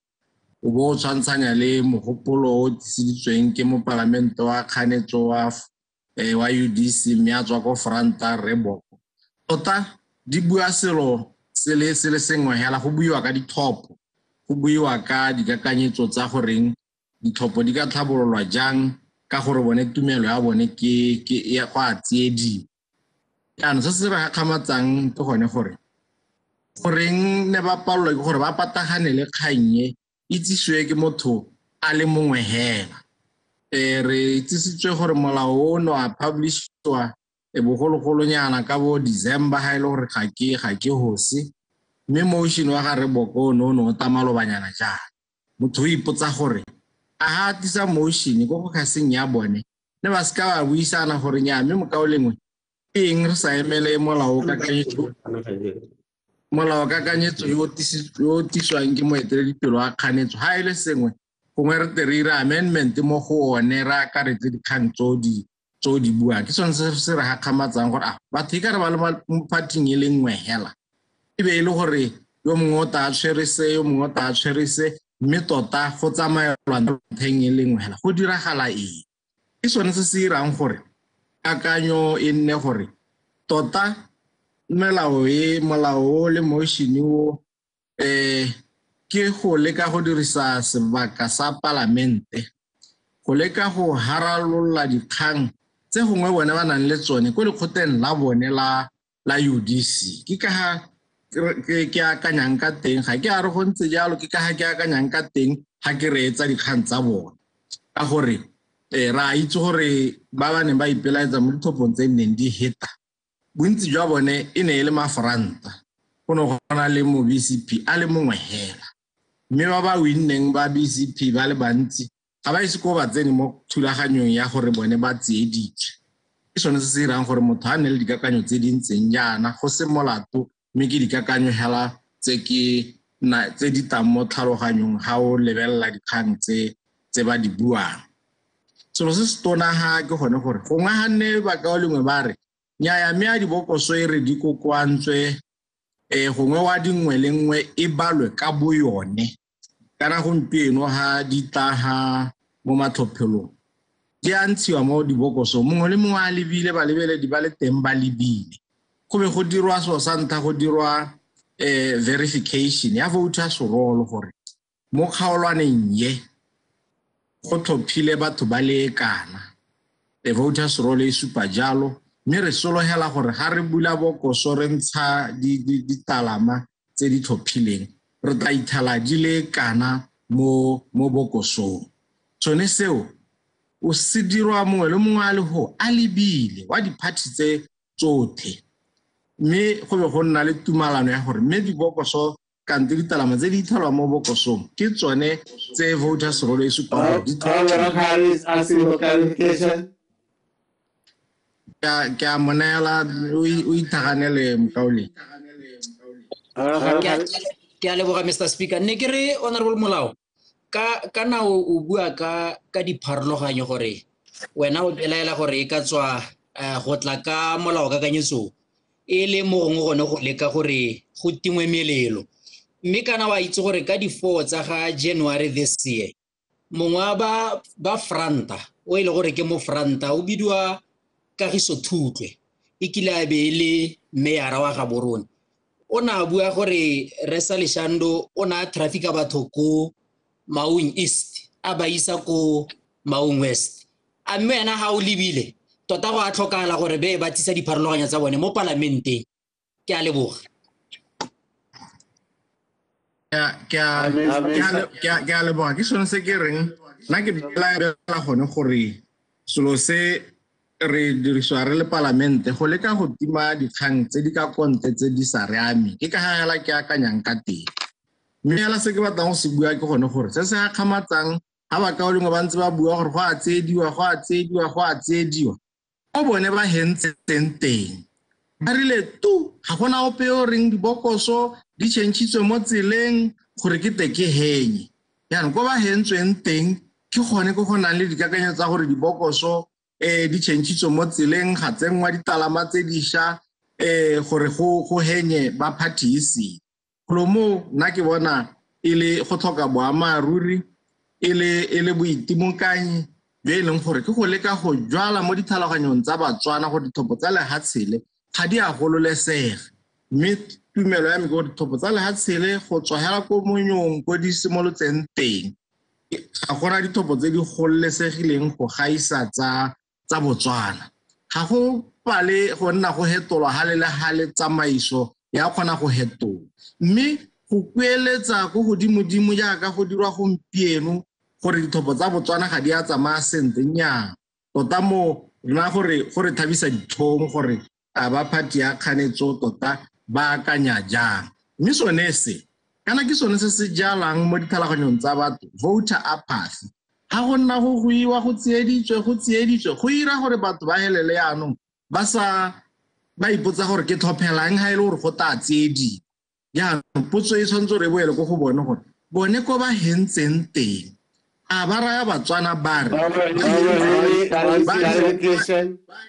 o bo tshwantsanya le mogopolo o tiseditsweng ke mo parlamente wa kganetso wa UDC mme a tswa ko Franta Reboko tota di bua selo se le sengwe hela go buiwa ka ditlhopho go buiwa ka dikakanyetso tsa goreng ditlhopho di ka tlhabololwa jang ka gore bone tumelo ya bone ke ya go a tsiedi yaanong se se re gakgamatsang ke gone gore goreng ne ba palelwa ke gore ba patagane le kgannye itsiswe ke motho a le mongwe hela re itsisitswe gore molao ono a publishwa bogologolonyana ka bo December ha ile gore ga ke hose mme motion wa ga Reboko no tamalobanyana jana motho o ipotsa gore a hatisa motion go ga seng ya bone ne ba ska ba buisana gore nya mme mokaolengwe eng re sa emele molao ka kanyetso yo tiswang ke moeteledipele wa kganetso ha ile sengwe gongwe re terira amendment mo go one ra ka re tse dikgang tso di bua ke sone se re gakgamatsang gore batho ka re ba le mo parting e le nngwe hela e be ile gore yo mongwe o ta tshwerese yo mongwe o ta tshwerese mme tota go tsamaelwa ntheng e le nngwe hela go diragala eng ke sone se se irang gore kakanyo e nne gore tota molao le motion o ke go leka go dirisa sebaka sa parlamente go leka go haralolla dikgang tse gongwe bone ba nang le tsone ko lekgotleng la bone la UDC ke ka ke akanyang ka teng ga ke a re go ntse jalo ke ka ke akanyang ka teng ga ke reetsa dikgang tsa bone ka gore ra itse gore ba ba neng ba ipelaetsa mo dithophong tse neng di heta bontsi jwa bone e ne e le mafranta go ne go na le mo BCP a le mongwe hela mme ba ba winneng ba BCP ba le bantsi ga ba ise ko ba tsene mo thulaganyong ya gore bone ba tsieditswe ke sone se se irang gore motho a ne le dikakanyo tse di ntseng jaana go se molato mme ke dikakanyo hela tse di tang mo tlhaloganyong ga o lebelela dikgang tse ba di buang selo se se tona ha ke gone gore go ngahanne ba ka o lengwe ba re nyaya mme a dibokoso e re di kokwantswe gongwe wa dingwe le nngwe e balwe ka bo yone kana gompieno ha di tla mo matlhophelong di a ntshiwa mo dibokoso mongwe le mongwe a lebile ba lebeledi ba le teng ba lebile go be go dirwa so sa ntlha go dirwa verification ya voters roll gore mo kgaolwaneng ye go tlhophile batho ba le kana voters roll e supa jalo mme re sologela gore ga re bula bokoso re ntsha ditalama tse di tlhophileng re tla ithala di le kana mo bokosong tsone seo o se dirwa mongwe le mongwe a le ho a lebile wa diparty tse tsotlhe mme go be go nna le tumalano ya gore mme dibokoso kante ditalama tse di ithalwa mo bokosong ke tsone tse voters roll e supa ke a monela o ithaganele Mokauleng. Ke a leboga Mr. Speaker. Ne ke re Honorable Molao ka na o bua ka dipharologanyo gore wena o belaela gore e ka tswa go tla ka molao ka kanyetso e le mo gongwe gone go leka gore go tingwe melelo, mme kana wa itse gore ka di-4 tsa ga January this year mongwe ba Franta o ile gore ke mo Franta o bidiwa Kagiso Thutlwe e kile a be le mayor wa Gaborone. O na bua gore Resa Leshando o na traffica batho ko Maun East a ba isa ko Maun West. A mme ena ha o libile tota go a tlhokala gore be ba tsisa dipharologanya tsa bone mo parlamenteng. Ke a leboga. Ke a leboga ke sone se ke reng nna ke bela gone gore selo se re diriswa re le parlamente go leka go tima dikgang tse di ka konte tse di sa re ame ke ka hela ke akanyang ka teng. Mme hela se ke batlang go se bua ke gone gore se se akgamatsang ha ba kaoleng ba ntse ba bua gore go a tsediwa o bone ba hentse teng ba rile tu ga gona ope o reng dibokoso di tšhentšhitswe mo tseleng gore ke teke henye yana go ba hentsweng teng ke gone go nang le dikakanyo tsa gore dibokoso di tšhentšhitswe mo tseleng ga tsengwa ditalama tse dišwa gore go henye ba party isi mo nna ke bona e le go tlhoka boammaaruri e le boitimokanyi be e leng gore ke go leka go jwala mo dithaloganyong tsa Batswana go dithopo tsa lehatshele ga di a gololesega, mme tumelo ya me ke gore dithopo tsa lehatshele go tswa hela ko monyong ko di simolotseng teng ga gona dithopo tse di gololesegileng go gaisa tsa Botswana. Ga go pale go nna go hetolwa hale tsamaiso ya kgona go hetola, mme go kueletsa go godimo jaaka go dirwa gompieno gore dithopo tsa Botswana ga di a tsamaya sentle nnyaa tota mo rena gore thabisa ditlhong gore ba party ya kganetso tota ba akanya jang, mme sone se kana ke sone se se jalang mo dithaloganyong tsa batho voter apathy. Ha go nna go goiwa go tsieditswe go ira gore batho ba helele yanong ba ipotsa gore ke tlhophelang ha ile gore go ta tsiedi ya potso e tshwantse re boele go bone gore bone ko ba hentseng teng a ba raya Batswana ba re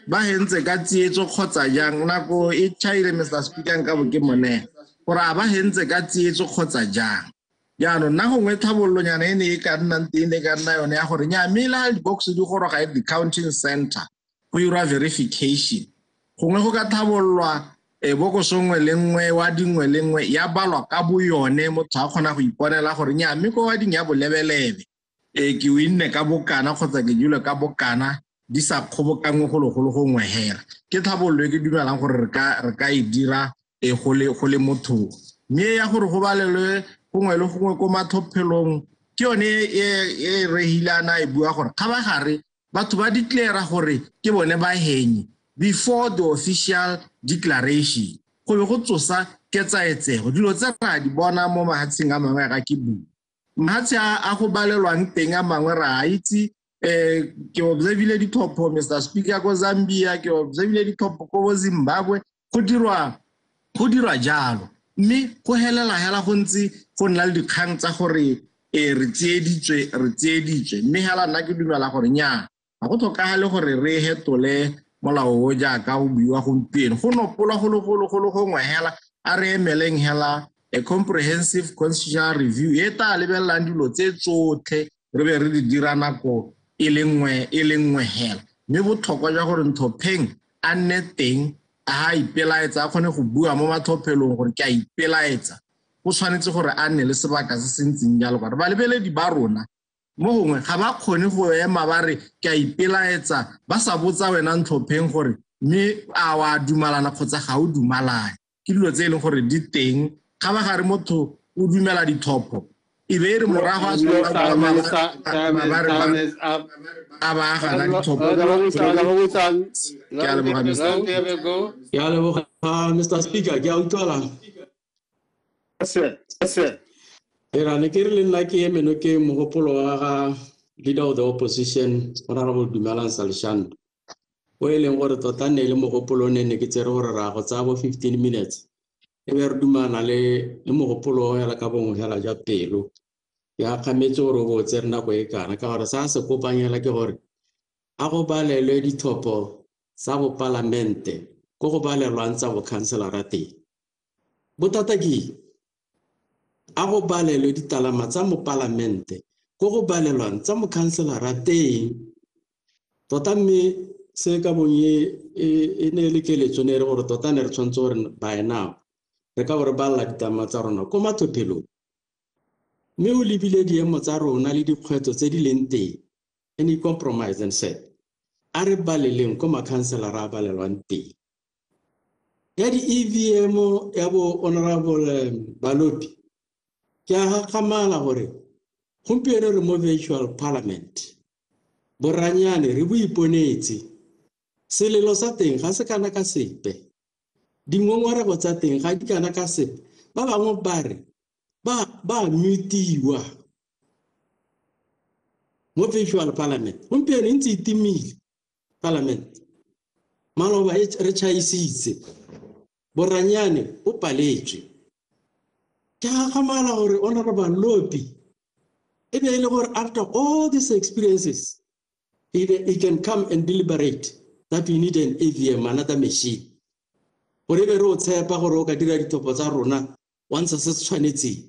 ba hentse ka tsietso kgotsa jang nako e chaile Mr. Speaker nka bo ke mone gore a ba hentse ka tsietso kgotsa jang yaanong nna gongwe tlhabololonyana e ne e ka nnang teng e ka nna yone ya gore nya mme la di-box di goroga di counting center go ira verification gongwe go ka tlhabololwa bokoso nngwe le nngwe wa dingwe le nngwe ya balwa ka bo yone motho a kgona go iponela gore nya mme ko wa ding ya bolebelebe ke winne ka bokana kgotsa ke dule ka bokana di sa kgobokangwe go ngwe hela ke tlhabololo ke dumelang gore re ka e dira go le motho mme ya gore go balelwe gongwe le gongwe ko mathopelong ke yone e rehilana e bua gore ga ba gare batho ba declare gore ke bone ba henye before the official declaration go be go tsosa ketsaetsego dilo tse ra di bona mo mahatsheng a mangwe ga ke bua mahatshe a go balelwang teng a mangwe ra itse ke observile dithopo Mr. Speaker ko Zambia ke observile dithopo ko Zimbabwe go dirwa jalo mme go helela hela go ntse go nna le dikgang tsa gore re tsieditswe mme hela nna ke dumela gore nya ga go tlhokagale gore re hetole molao o jaaka go buiwa gompieno go nopola go ngwe hela a re emeleng hela a comprehensive constitutional review e ta lebelelang dilo tse tsotlhe re be re di dira nako e le nngwe hela mme botlhokwa jwa gore nthopheng a nne teng a ipelaetsa a kgone go bua mo mathopelong gore ke a ipelaetsa go tshwanetse gore a nne le sebaka se se ntseng jalo gore ba lebeledi ba rona mo gongwe ga ba kgone go ema ba re ke a ipelaetsa ba sa botsa wena nthopheng gore mme a wa dumalana kgotsa ga o dumalane ke dilo tse e leng gore di teng ga ba gare motho o dumela dithopo e be re morago a a ba gana dithopo ke a leboga Mr. Speaker ke a utlwala ke ra ne ke re le nna ke emeno ke mogopolo wa ga leader of the opposition honorable Dumelang Salishando o e leng gore tota ne le mogopolo o ne ke tsere gore ra go tsaya bo 15 minutes e be re dumana le mogopolo o hela ka bongwe hela ja pelo ya kgametse gore go tsere nako e kana ka gore sa se kopanyela ke gore a go balelwe dithopo sa bo parlamente go go balelwang tsa bo councilor teng botata ke a go balelwe ditalama tsa mo parlamente go go balelwang tsa mo councilor teng tota mme se ka bonye e ne le keletso ne re gore tota ne re tshwantse gore by now re ka gore balla ditama tsa rona ko mathopelong mme o lebile diemo tsa rona le dikgwetso tse di leng teng any compromise and said a re baleleng ko makhanselara a balelwang teng ya di-EVM ya bo honorable Balobi ke a gakgamala gore gompieno re mo virtual parliament boranyane re bo iponetse selelo sa teng ga se kana ka sepe dingongorego tsa teng ga di kana ka sepe ba bangwe ba re ba mutiwa mo virtual parliament gompieno ntse itimile parliament maloba re tšhaisitse boranyane o paletswe ke gakgamala gore honorable Lopi e be e le gore after all these experiences he can come and deliberate that we need an EVM, another machine gore be re o tshepa gore o ka dira dithopo tsa rona once se tshwanetse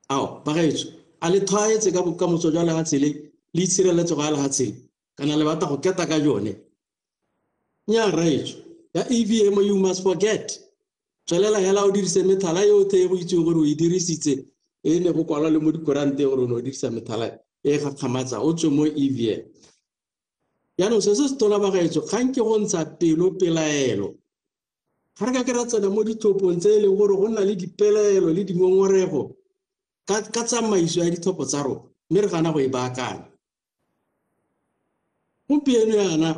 ao ba gaetso a le thaetse ka bokamoso jwa lehatshele le itshireletso ga lehatshele kana le batla go keta ka jone nya raetso ya EVM you must forget tswelela hela o dirise methala yotlhe go itse gore o e dirisitse e ne go kwala le mo dikorante gore o dirisa methala e ga kgamatsa o tswe mo EVM ya no se se tona ba gaetso kgang ke go ntsha pelo pelaelo ga re ka ke ratsana mo dithopong tse e leng gore go nna le dipelaelo le dingongorego ka tsamaiso ya dithopo tsa rona mme re gana go e baakanya gompieno yana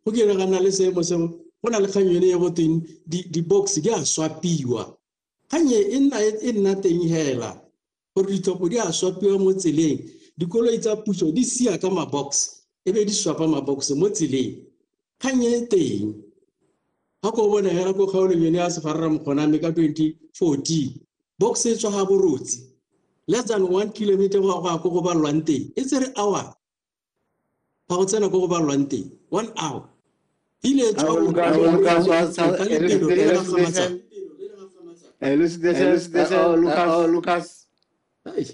go diragana le seemo seo go na le kganyone e go teng di-box di a swapiwa ganye e nna teng hela gore dithopo di a swapiwa mo tseleng dikoloi tsa puso di sia ka mabox e be di swapa mabox mo tseleng ganye teng ga ko bona hela ko kgaolong yone ya sefarara mokgoname ka 2014 box e tswa ga borotse less than 1 kilometer go balwang teng e tsere hour ga go tsena go balwang teng 1 hour ile Lucas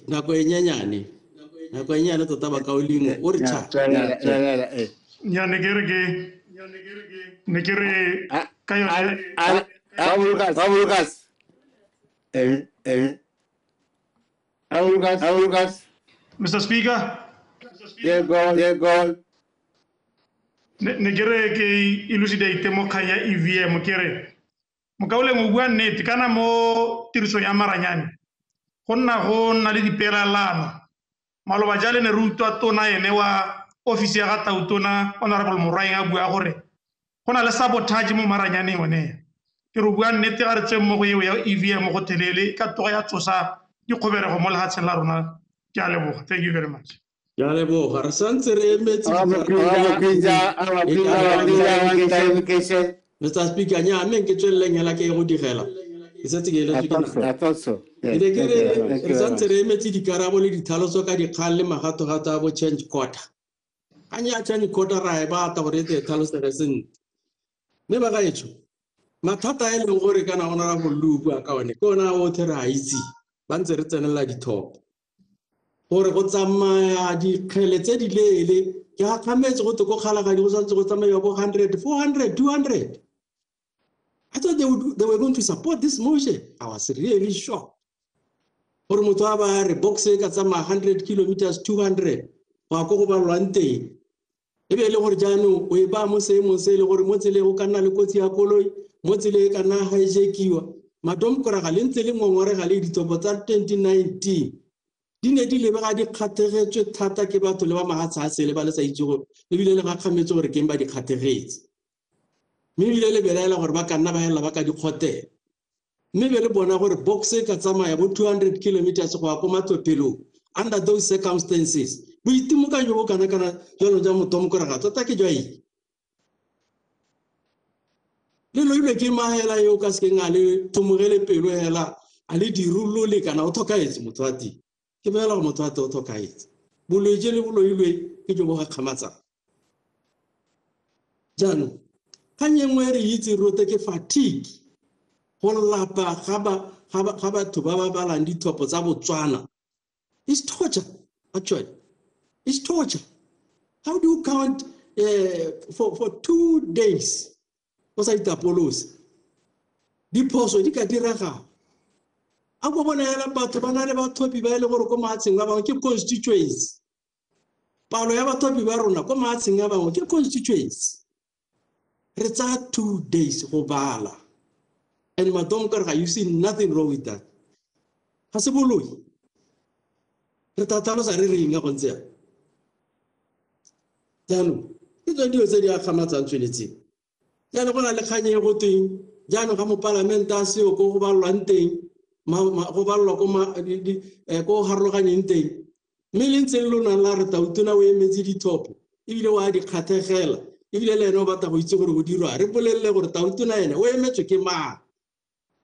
nako e nyenyane tota ba kaoling o re tša nya ne kere ka yone Lucas Mr. Speaker go ne kere ke elucidate mo kanya EVM kere mo kaole mo bua nnete kana mo tiriso ya maranyane go nna le dipelalano maloba jale ne rutwa tona ene wa office ya ga tautona honorable Moraing a bua gore go na le sabotage mo maranyane one ke re bua nnete ga re tse mo go ya EVM go telele ka toga ya tsosa dikgoberego mo lehatsheng la rona ke a leboga thank you very much ya leboga re santse re emetse Mr. Speaker nya mme ke tsweleng hela ke go digela ke setse ke ile re santse re emetse dikarabo le ditlhaloso ka dikgang le magato-gato a bo change quarter anya change quarter ra e bata gore te tlhaloso re seng mme ba gaetso mathata a leng gore kana honorable Lubu a ka one ke ona o the ra itse ba ntse re tsenela dithopo gore go tsamaya dikgele tse di leele ke ga kgametse go toko kgalagadi go santse go tsamaya bo 100 400 200 I thought they were going to support this motion. I was really shocked. For motho a ba re box e ka tsamaya 100 kilometers 200 wa go ba lwante e be le gore jaanong o e ba mo seemong se le gore mo tsele go ka nna le kotsi ya koloi mo tsele e ka nna hijackiwa madomkora ga le ntse le ngongore ga le dithopo tsa 2019 di ne di lebe ga di kgathegetswe thata ke batho le ba magatshase le ba le sa itse go le bile le ga kgametse gore ke ba di kgathegetse mme bile le belaela gore ba ka nna ba hela ba ka di khotela mme be le bona gore box e ka tsamaya bo 200 kilometers go ya ko Matlophelong under those circumstances boitimokanyo bo kana jalo ja motomokora tota ke jwa eng le lo ile ke mahela yo ka se nga le thomogele pelo hela a le dirullo le kana o thokaetse motho a ti ke bela go motho a te o thokaetse bolwetse le boloilwe ke jo bo ga kgamatsa jano kanyengwe re itse rote ke fatigue go lapa ga batho ba balang dithopo tsa Botswana is torture actually it's torture how do you count for 2 days o sa itapolosa diphoso di ka diraga a go bona ya batho ba na le bathopi ba ile gore ko maatsheng ba bangwe ke constituency palo ya bathopi ba rona ko maatsheng ya bangwe ke constituency re tsa 2 days go bala and matomokara you see nothing wrong with that ha se boloi re tatalo sa re ringa go ntse jano ke tsone dio tse di a kgamatsang tshwanetseng jano go na le kganye go teng jano ga mo parlament a se go go balwang teng go balwa ko harologanyeng teng mme le ntse le lona la re tautona o emetse dithopo ebile wa di kgathegela ebile le ene o batla go itse gore go dirwa re bolelele gore tautona ene o emetswe ke mang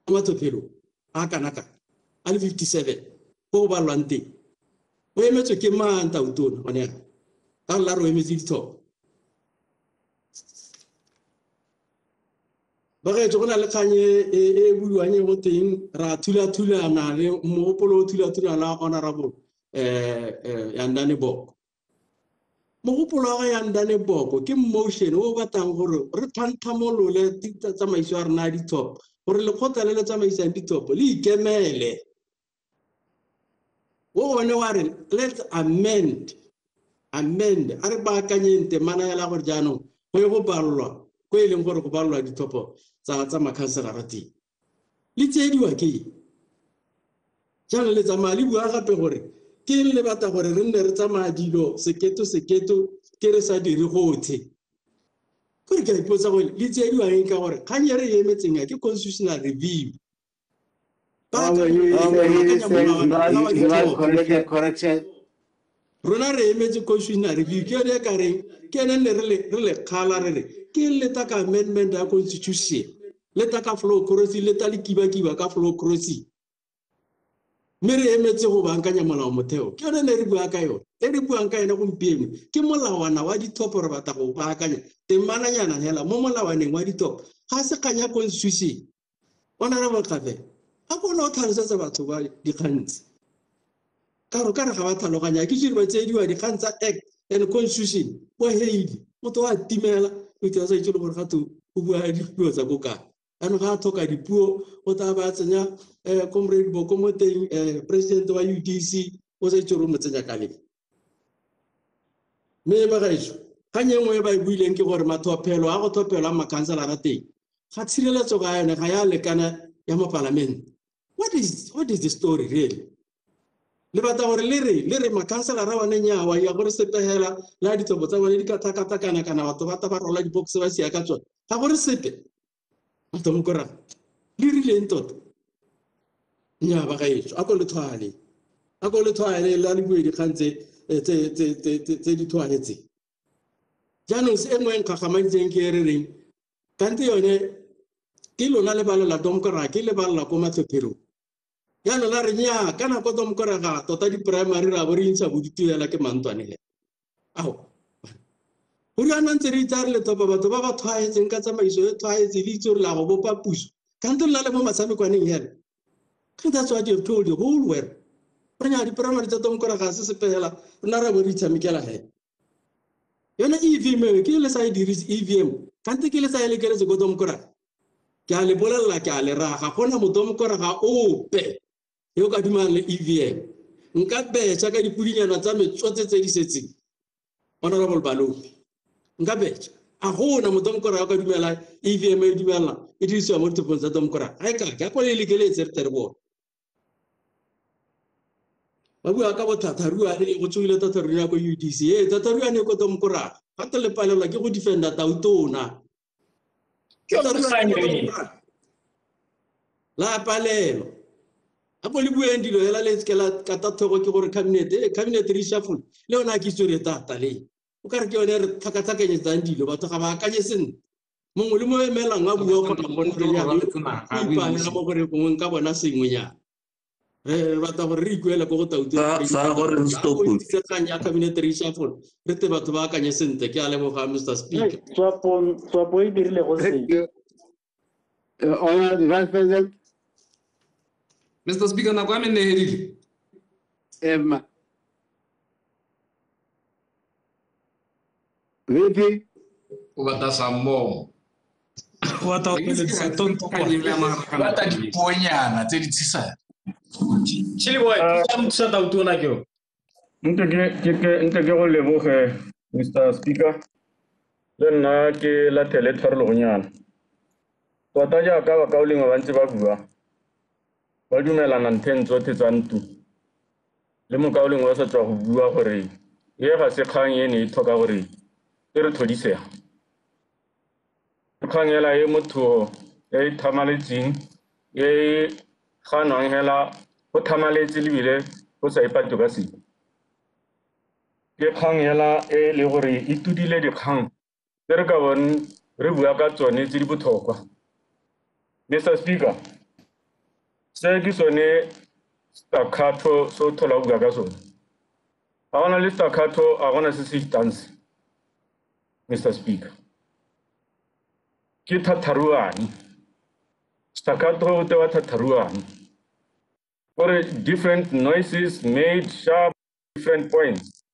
a Matlophelong a kanaka a le 57 go balwang teng o emetswe ke mang tautona gone ka la re o emetse dithopo ba ge go na le kganye e buiwang go teng ra thula-thulana le mogopolo o thula-thulana la honorable Yandani Boko mogopolo wa Yandani Boko ke motion o batlang gore re tlhantlhamolole tsamaiso ya rena dithopo gore lekgotla le le tsamaisang dithopo le ikemele o bone wa re let's amend a re baakanyeng temana ya la gore jaanong go ye go balwa ko e leng gore go balwa dithopo tsa makhanselara teng le tsediwa ke jalo le tsamaya le bua gape gore ke le batla gore re nne re tsamaya dilo seketo ke re sa dire gothe gore ke ipotsa gore le tsediwa eng ka gore kganye re emetseng ke constitutional review correction rona re emetse constitutional review ke yone ka reng ke ene ne re le kgala re ke leta ka amendment ya constitution leta ka flow crossing leta le kiba ka flow crossing mme re emetse go bankanya molao motheo ke yone ne re bua ka yone e re buang ka ene gompieno ke molawana wa dithopo re batla go baakanya temananyana hela mo molawaneng wa dithopo ga se kanya constitution ona re botlafe a bona o tlhalosetsa batho ba dikgantsi ka re ga ba tlhaloganya ke tsiri ba tsediwa dikgang tsa act and constitution bo heidi motho wa timela o tla sa itse gore ga to o bua dipuo tsa boka ano ga thoka dipuo o tla ba tsenya comrade Boko mo teng president wa UDC o sa itse gore mo tsenya ka le me ba gaitso ga nyengwe ba buileng ke gore mathophelo a go thophela makhanselara teng ga tshireletso ga yone ga ya lekana ya mo parliament what is the story really le batla gore le re makhanselara wa nyawa ya gore sepehela la dithopo tsa bone di ka thakatakana kana batho ba ta ba rola dibox ba sia ka tsona ga gore sepe batho mo kora le rile ntot nya ba gaetso a ko le thwale la le bue di khantse tse di thwaletse jaanong se engwe nkgagamantseng ke re reng kante yone ke lona le bala la domkora ke le bala ko Matlophelong yana la re nya kana ko domkora ga tota di primary ra bo re intsa bo dituela ke mantwane le ao uri ana ntse re itare le topa batho ba ba thwaetseng ka tsamaiso e thwaetse le itse re la go bopa puso kante le le mo matshamekwaneng hele that's what you have told the whole world re nya di primary tsa domkora ga se sepela rena ra bo re itshamekela he yona EVM ke le sa e dirise EVM kante ke le sa ele keretse go domkora ke a le bolella ke a le raga gona motomokora ga ope yo ka dumang le EVM nka betsa ka dipudinyana tsa metsotse tse di setseng honorable Baloyi nka betsa a gona motomokora ka dumela EVM e dumela e dirisiwa mo dithopong tsa domkora ga e ka ke a go le lekeletse re tere bona ba bua ka bothatharua le go tswile thatharua go UDC thatharua ne go tomkora gape le palela ke go defenda tautona la palelo a bo le bueng dilo hela le tskela ka tathogo ke gore cabinet reshuffle le ona ke tsore tata le o ka re ke yone re thakathakanyetsang dilo batho ga ba akanye sentle mongwe le mo emelang a bua go ipamela mo gore bongwe ka bona sengwenyana re batla gore re ikuela go tauteng ya cabinet reshuffle re te batho ba akanye sentle ke a leboga Mr. Speaker tswapo e dirile go se Honorable Vice President. Mr. Speaker, na kwa mene hedile. Emma. VP. Wata sammo. Wata diponyana tse di tshisa. Chili boy, sa tautona ke. Nke go leboge Mr. Speaker. Le nna ke la tele tharologonyana. Tota jaaka bakaoling ba ntse ba bua ba dumelana nteng tsotlhe tsa ntu le mokaoling wa sa tswa go bua gore e ga se kgang e ne e tlhoka gore e re thodisega kgang ela e motho e thamaletseng e ganwang hela go thamaletse lebile go sa ipate ka se ke kgang ela e le gore e tudile dikgang tse re ka bone re bua ka tsone tse di botlhokwa. Mr. Speaker, se ke sone staccato so thola bua ka sone. A gona le staccato a gona se se dance. Mr. Speaker. Ke thatharuane. Staccato te wa thatharuane. For different noises made sharp different points.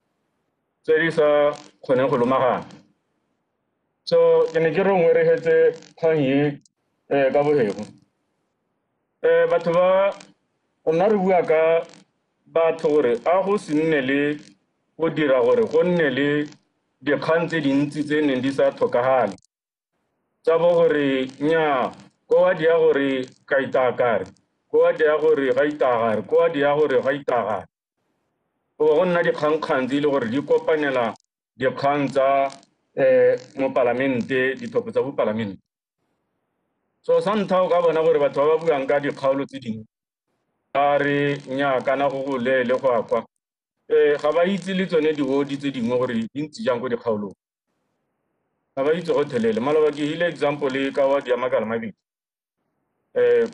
So it is a khone go lomagana. So ke ne ke re ngwe re hetse kgang ka bohego batho ba ona re bua ka batho gore a go se nne le go dira gore go nne le dikgang tse dintsi tse neng di sa tlhokagale tsa bo gore nya ko wa dia gore ka itakare ko wa dia gore ga itagare ko wa dia gore ga itagare go nna dikgangkgang tse le gore di kopanela dikgang tsa mo parlamente dithopo tsa bo parlamente. So santao ka bona gore batho ba buang ka dikgaolo tse dingwe a re nya kana go le go akwa ga ba itse le tsone diwodi tse dingwe gore di ntse jang go dikgaolong ga ba itse go thelele maloba ke ile example le ka wa dia Makala Mabedi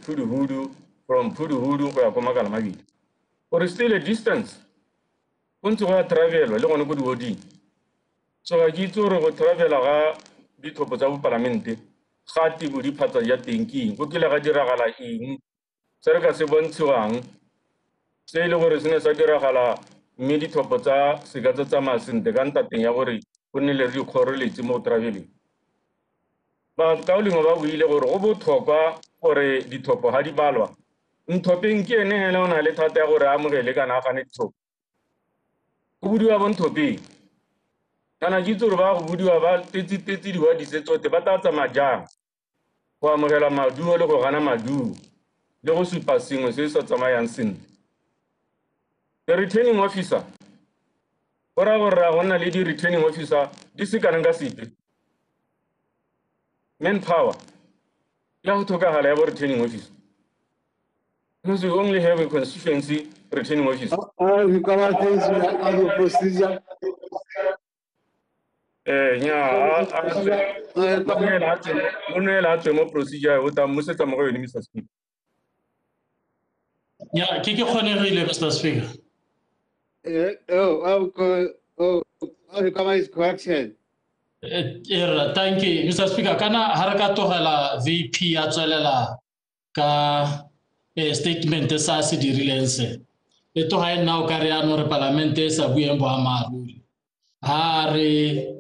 Phuduhudu from Phuduhudu go ya go Makala Mabedi or still a distance go ntse go travel le gone go diwodi so ga ke itse gore go travela ga dithopo tsa bo parlamente gati bo di phatsa ya tengking go kile ga diragala eng se re ka se bontshiwang se ile gore sene sa diragala mme dithopo tsa se ka tsa masente ka ntateng ya gore go nne le dikgoreletsi mo traveling ba kaoling ba buile gore go botlhokwa gore dithopo ha di balwa nthopeng ke ene hela ona le thata ya gore a mogele kana a gane dithopo go budiwa bonthopeng kana ke tsore ba go budiwa ba tetsi diwa disetsote ba tatsa majang go amogela maduo le go gana maduo le go supa sengwe se sa tsamayang sentle. The returning officer ora gore go nna le di returning officer di se kana ka sepe manpower ya go tlhokagala ya bo returning officer because we only have a constituency returning officer. You cover things as a procedure. Procedure uta musetsa mo go yone Mr. Speaker. Yeah, ke kgonegile Mr. Speaker. You cover his correction. Thank you Mr. Speaker. Kana haraka togela VP a tswelela ka statement sa se dirileng se. E to ha nna o ka re ano re parlamente sa bueng bo amaruri. Ha re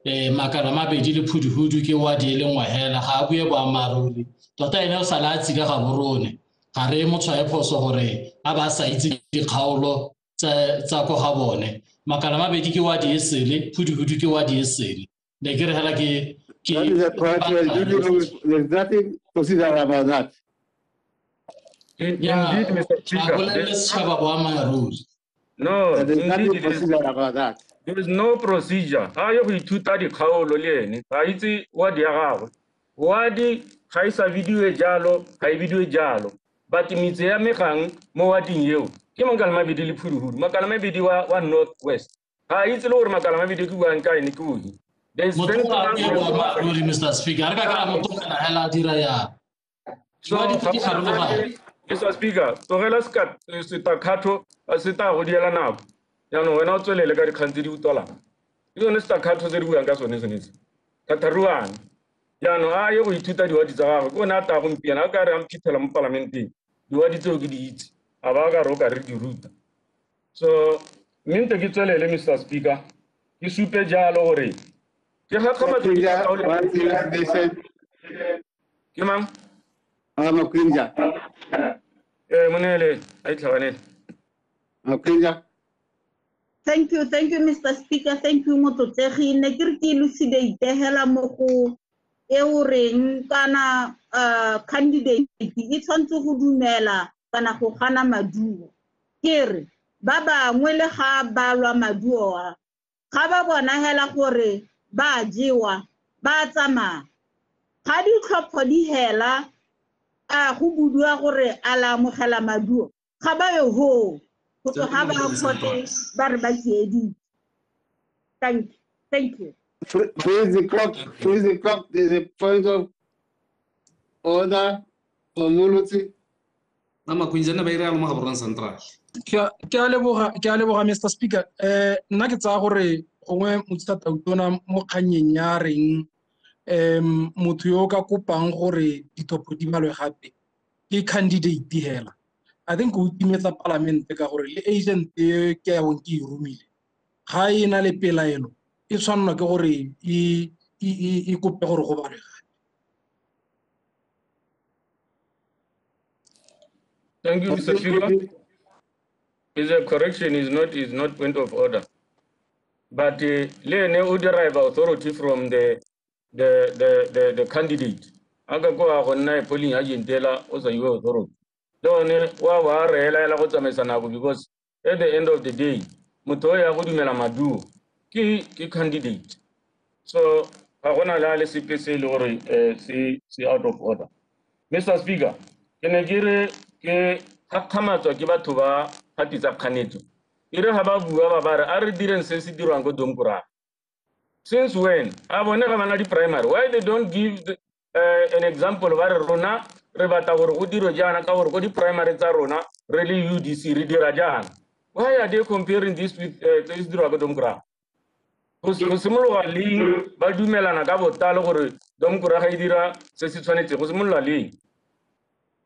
Makala Mabedi le Phuduhudu ke wa di le ngwa hela ga bue bo amaruri tota ene o sala tsi ka ga borone ga re motho a phoso gore a ba sa itse dikgaolo tsa go ga bone Makala Mabedi ke wa di esele Phuduhudu ke wa di esele ne ke re hela ke there's nothing consider about that. Indeed, Mr. Speaker. Let's have a amaruri No, There's nothing indeed it is. procedure about that. There is no procedure. Ha yo go ithuta dikgaolo le ene. Ga itse wa di ya gagwe. Wa di ga isa video e jalo, ga e video e jalo. But mitse ya megang mo wa ding eo. Ke Makala Mabedi le Phuduhudu. Makala Mabedi wa Northwest. Ha itse le gore Makala Mabedi ke buang ka ene ke odi. There's Mr. Speaker, ha re ka kara motho kana hela dira ya. Mr. Speaker, togela setakhatho se ta go diela nako. Jaanong wena o tswelele ka dikgang tse di utlwalang. Ke yone setakhatho tse di buang ka sone senetse. Thatharuane. Jaanong a ye go ithuta diwadi tsa gagwe. Ke one a tla gompieno a ka re a mphithela mo palamenteng. Diwadi tseo ke di itse. A ba ka re o ka re di ruta. So, mme ntse ke tswelele Mr. Speaker. Ke supe jalo gore ke gakgamatsa ke mang? Makwinja. Monele, I tell Makwinja. Thank you, Mr. Speaker. Thank you, Mototegi. Nekirki lucide hela moko eureng kana candidate e tshwantse go dumela kana go gana maduo. Kere ba bangwe le ga ba lwa maduo a ga ba bona hela gore ba jewa ba tsamaya. Ga di tlhopho di hela go budua gore a la amogela maduo ga ba yo ho go ga ba khote ba re ba tsiedi. Thank you. Freeze the clock. There's a point of order for Muluti. Nama Quinzana Bayra Mahabran Central. Ke a leboga Mr. Speaker. Nna ke tsa gore gongwe Motsa Tautona mo kganyeng ya reng motho yo ka kopang gore dithopo di balwe gape ke candidate hela. I think o timetsa parliament ka gore le agent ke ya won ke irumile ga ina le pelaelo e tshwanna ke gore e kope gore go balwe. Thank you, Mr. Speaker. Is a correction is not point of order, but le would derive authority from the candidate. Aga go a gonna polling agent tela also you authority. Don't wa rela la go tsamaisana because at the end of the day, Mutoya go dumela madu ki candidate. So I wanna la le CPC lori see out of order. Mr. Speaker, can I get ke hakamatswa ke batho ba hatisa khaneto ire ha ba bua ba bare a re direng se se dirwang go domkora. Since when a bone ga bana di primary, why they don't give an example ba re rona re batla gore go diro jana ka gore go di primary tsa rona re le UDC re dira jana? Why are they comparing this with this dirwa go domkora? Go simologa le ba dumelana ka botalo gore domkora ga dira se se tshwanetse go simolola le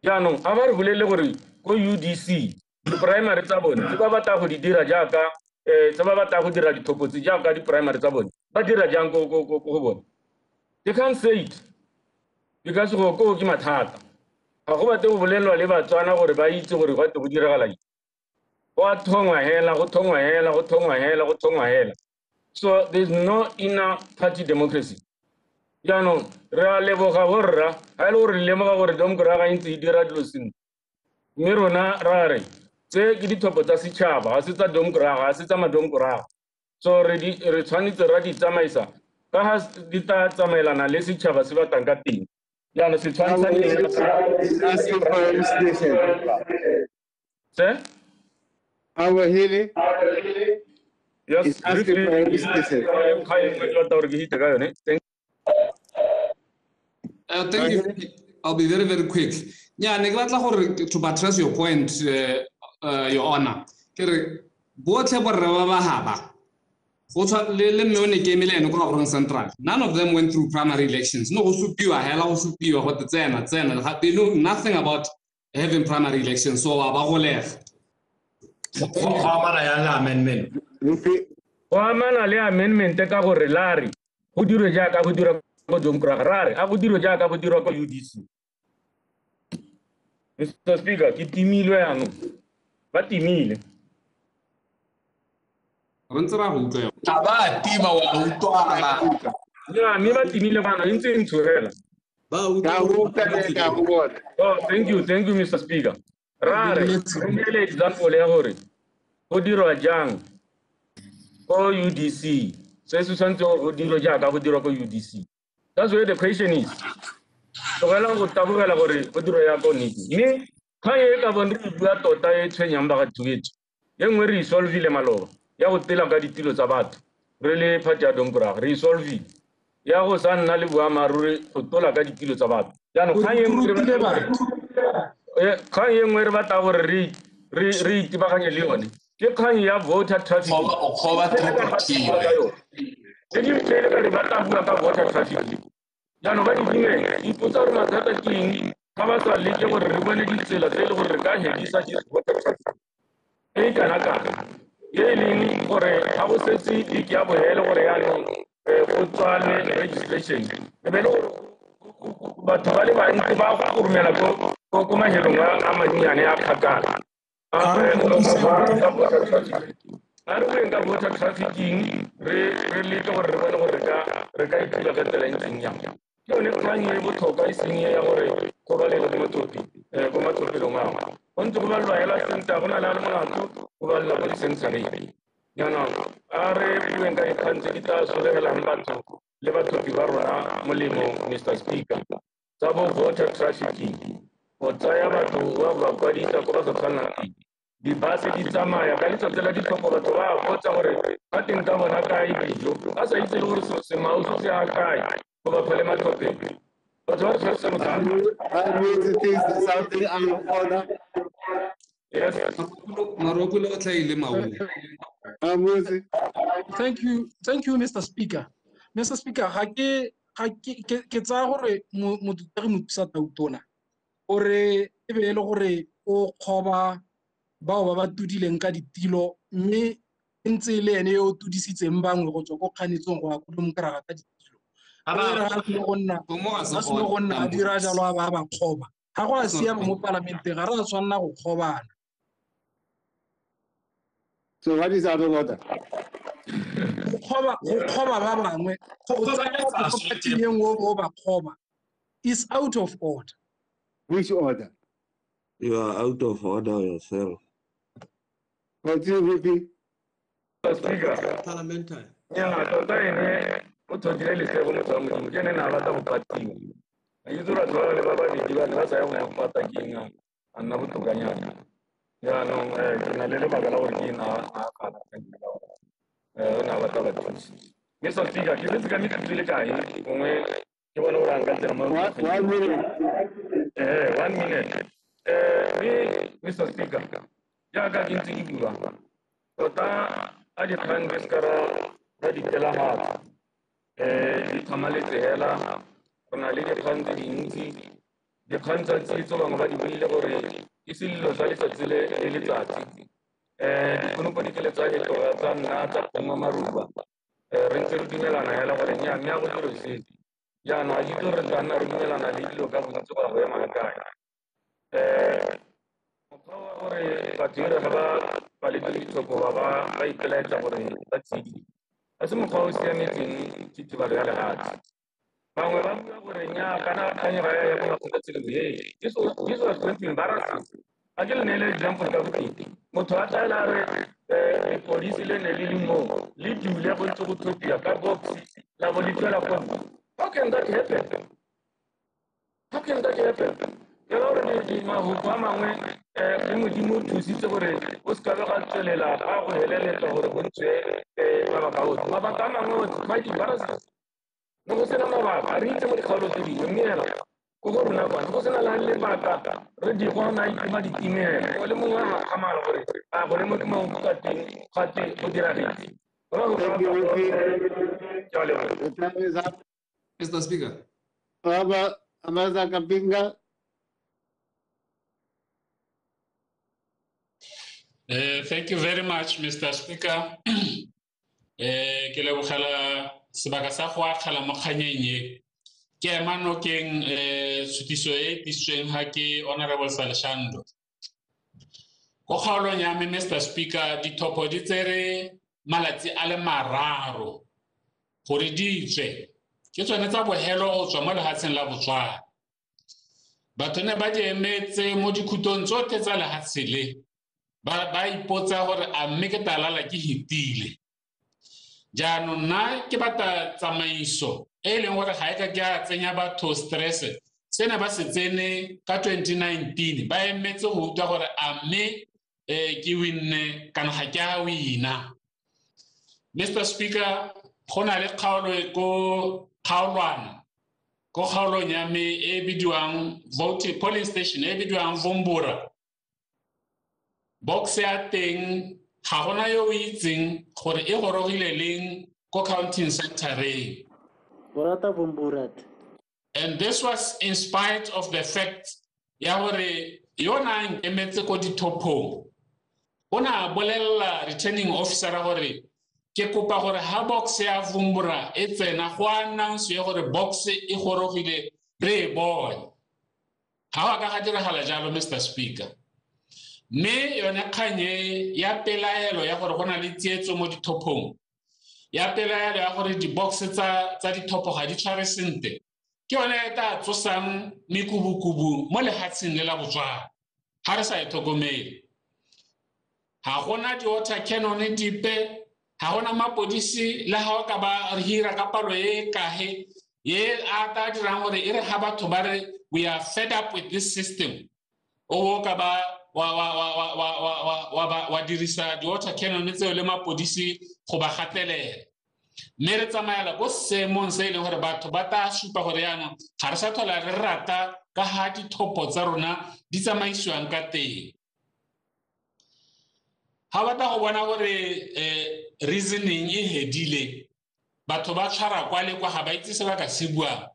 jaanong a ba re bolele gore go UDC di primary tsa bone se ba batla go di dira jaaka se ba batla go dira dithopotsi jaaka di primary tsa bone ba dira jang go bone. They can't say it because go ke mathata ga go batle go bolelwa le Batswana gore ba itse gore go go diragala eng. Go thongwa hela. So there's no inner party democracy. Jaanong re a leboga borra a le gore lemoga gore domkora ga ntse e dira dilo sentle mme rona ra re tse ke dithopo tsa setšhaba ga se tsa domkora ga se tsa madomkora. So re tshwanetse ra di tsamaisa ka ga di tla tsamaelana le setšhaba se batlang ka teng. Jaanong se tshwantsha yes, thank you. I'll be very, very quick. Yeah, to buttress your point, Your Honor. None of them went through primary elections. No, they know nothing about having primary elections. So, amendment. Amendment ka gore lari go diro jaaka go dira go domkora rare a go diro jaaka go dira go UDC. Mr. Speaker, ke timilwe ano ba timile Rentsa go utlwa ba tima wa utlwala ya me ba timile bana ntse ntshorela Ba utlwa. Oh, thank you, Mr. Speaker. Rare, re example ya gore go dirwa jang ko UDC se se tshwanetse go dirwa jaaka go dirwa ko UDC. That's where the question is. Tlogela go tabogela gore go dirwa ya ko nnete mme kgang e ka bone re bua tota e tshwenyang bagathuetso ye nngwe re isolvile maloba ya go tela ka ditilo tsa batho re le party ya Domkoraga re isolvile ya go sa nna le boammaaruri go tola ka ditilo tsa batho jaanong kgang ye nngwe re batla gore re itebaganye le yone ke kgang ya voter trafficking le dimtlele ka re batla bua ka voter trafficking jaanong ba dikimeng ipotsa gore mathata ke eng ga ba sa leke gore re bone ditsela tse e le gore re ka hedisa voter trafficking e kana-kana ye e leng gore ga go setse ke ya boele gore yaanong go tswale registration e be le gore batho ba le bantsi ba go romela ko mahelong a mannyane a kgakala a re bueng ka voter trafficking re leke gore re bone gore re ka ithuta ka tsela ntseng yang ke yone kgang e botlhokwa e seng ya gore go balela ko matlhophelong ao go ntse go balelwa hela senta go na le a le molato go balela ko di-sensoreng jaanong a re bueng ka dikgang tse di tla solegelang batho le batlhophi ba rona molemo Mr. Speaker tsa bo voter trafficking go tsaya batho ba ba kwadisa ko ba sa tshwanang teng dibase di tsamaya ka letsatsi la ditlhopho batho ba botsa gore ka teng ka bona kae dijo a sa itse le gore semauso se a kae go ba phele matlhopheng batho ba re tshwere semotshano yes Marokolo o tlaile maungo. Thank you, Mr. Speaker. Mr. Speaker, ke tsaya gore motutegi Mothusa Tautona ore e be le gore o kgoba bao ba ba tudileng ka ditilo mme ntse le ene yo tudisitseng bangwe go tswa ko kganetsong go ya ko Domkoraga ka ditilo a se go nna a dira jalo a ba kgoba ga go a siama mo parlamenteng ga re a tshwanela go kgobana. So what is out of order? Go kgoba ba bangwe go tsaya property e nngwe o ba kgoba is out of order. Which order? You are out of order yourself. Continue, VP. Parliamentary. Yeah, tota ene o tshotile lesego motho wa modimo ke ene na batla go patiwa a itse batho ba le ba babedi ba ne ba sa ya go ya go pata ke eng a nna botokanyana jaanong ke na le lebaka la gore ke ena a kana o na batla bathusi Mr. Speaker ke setse ka metsotso le kae gongwe ke bone gore a nka tsena mo 1 minute Mr. Speaker jaaka ke ntse ke bua tota a dikgang di seka ra di telagatsa di tlhamaletse hela go na le dikgang tse dintsi dikgang tsa tsietso bangwe ba di buile gore ke selilo sa letsatsi le letsatsi dikonopodi ke letsa etoga tsa nna tsa kgongwa maruba re ntse re dumelana hela gore nnyaa go dilo setse jaanong a ditse re tla nna re dumelana le dilo ka bontsi go ya go ema kae mokgwa wa gore batho ere ga ba letse ditlhoko ba ipelaetsa gore ba tshedi a se mokgwa o siametseng thitibalo ya legatshe bangwe ba bua gore nnyaa kana kganyega ya go makgotlatshekelo this was going to embarrass us a ke le neele example ka botete motho a tlaela a re lepodisi le ne le le mo le dule go ntse go tlhophiwa ka box la bo le tswela kgona how can that happen ke la gore mahoko a mangwe go modimo o thusitse gore o sekabe ga tswelela a go heleletsa gore go ntse mabaka otlhe mabaka a mangwe ba di-embarrasses no go sena mabaka re itse mo dikgaolo tse dingwe mme hela ko go rona kwane go sena la lebaka re di gona itima ditimela o le mongwe a gamala gore a gore mo tumang ka teng gate go diragetse Mr. Speaker. Amazaka Pinga. Thank you very much, Mr. Speaker. Ke lebogela sebaka sa go akgela mo kganyeng ke ema nokeng sutiso e tisitsweng ha ke Honorable Saleshando. Go kgaolong ya me, Mr. Speaker, dithopo di tsere malatsi a le mararo gore di tswe ke tsone tsa bohelo o tswa mo lehatsheng la Botswana. Batho ne ba di emetse mo dikhutong tsotlhe tsa lehatshe le ba ipotsa gore a mme ke talala ke hitile jaanong nna ke batla tsamaiso e leng gore ga e ka ke a tsenya batho stress sena ba se tsene ka 2019 ba emetse go utlwa gore a mme ke winne kana ga ke a wina. Mr. Speaker, go na le kgaolo ko kgaolwana ko kgaolong ya me e bidiwang voting polling station e bidiwang Vumbura. Box ya teng ga gona yo o itseng gore e gorogile leng ko counting centereng. And this was in spite of the fact ya gore yona nkemetse ko dithopong o na bolella returning officer gore ke kopa gore ha box ya Vumbura e tsena go announce ya gore box e gorogile re bone ha wa ka ga diragala jalo Mr. Speaker. Me yone kganye ya pelaelo ya gore go na le tsietso mo dithopong ya pelaelo ya gore di box tsa dithopo ga di tshware sente ke yone e tla tsosang mekubukubu mo lehatsheng le la Botswana ha re sa e tlhokomele. Ha gona di water cannon dipe ha gona mapodisi la ha ka ba re hira ka palo e kahe ye a ta dirang gore e re ha batho ba re we are fed up with this system o ka ba wa dirisa di water cannon tseo le mapodisi go ba gatelela mme re tsamayela go semong se ile gore batho ba ta supa gore yana ga re sa thola re rata ka ha dithopo tsa rona di tsamaisiwang ka teng. Ha ba ta go bona gore reasoning e hedile batho ba tshwara kwa le kwa ga ba itse se ba ka se buang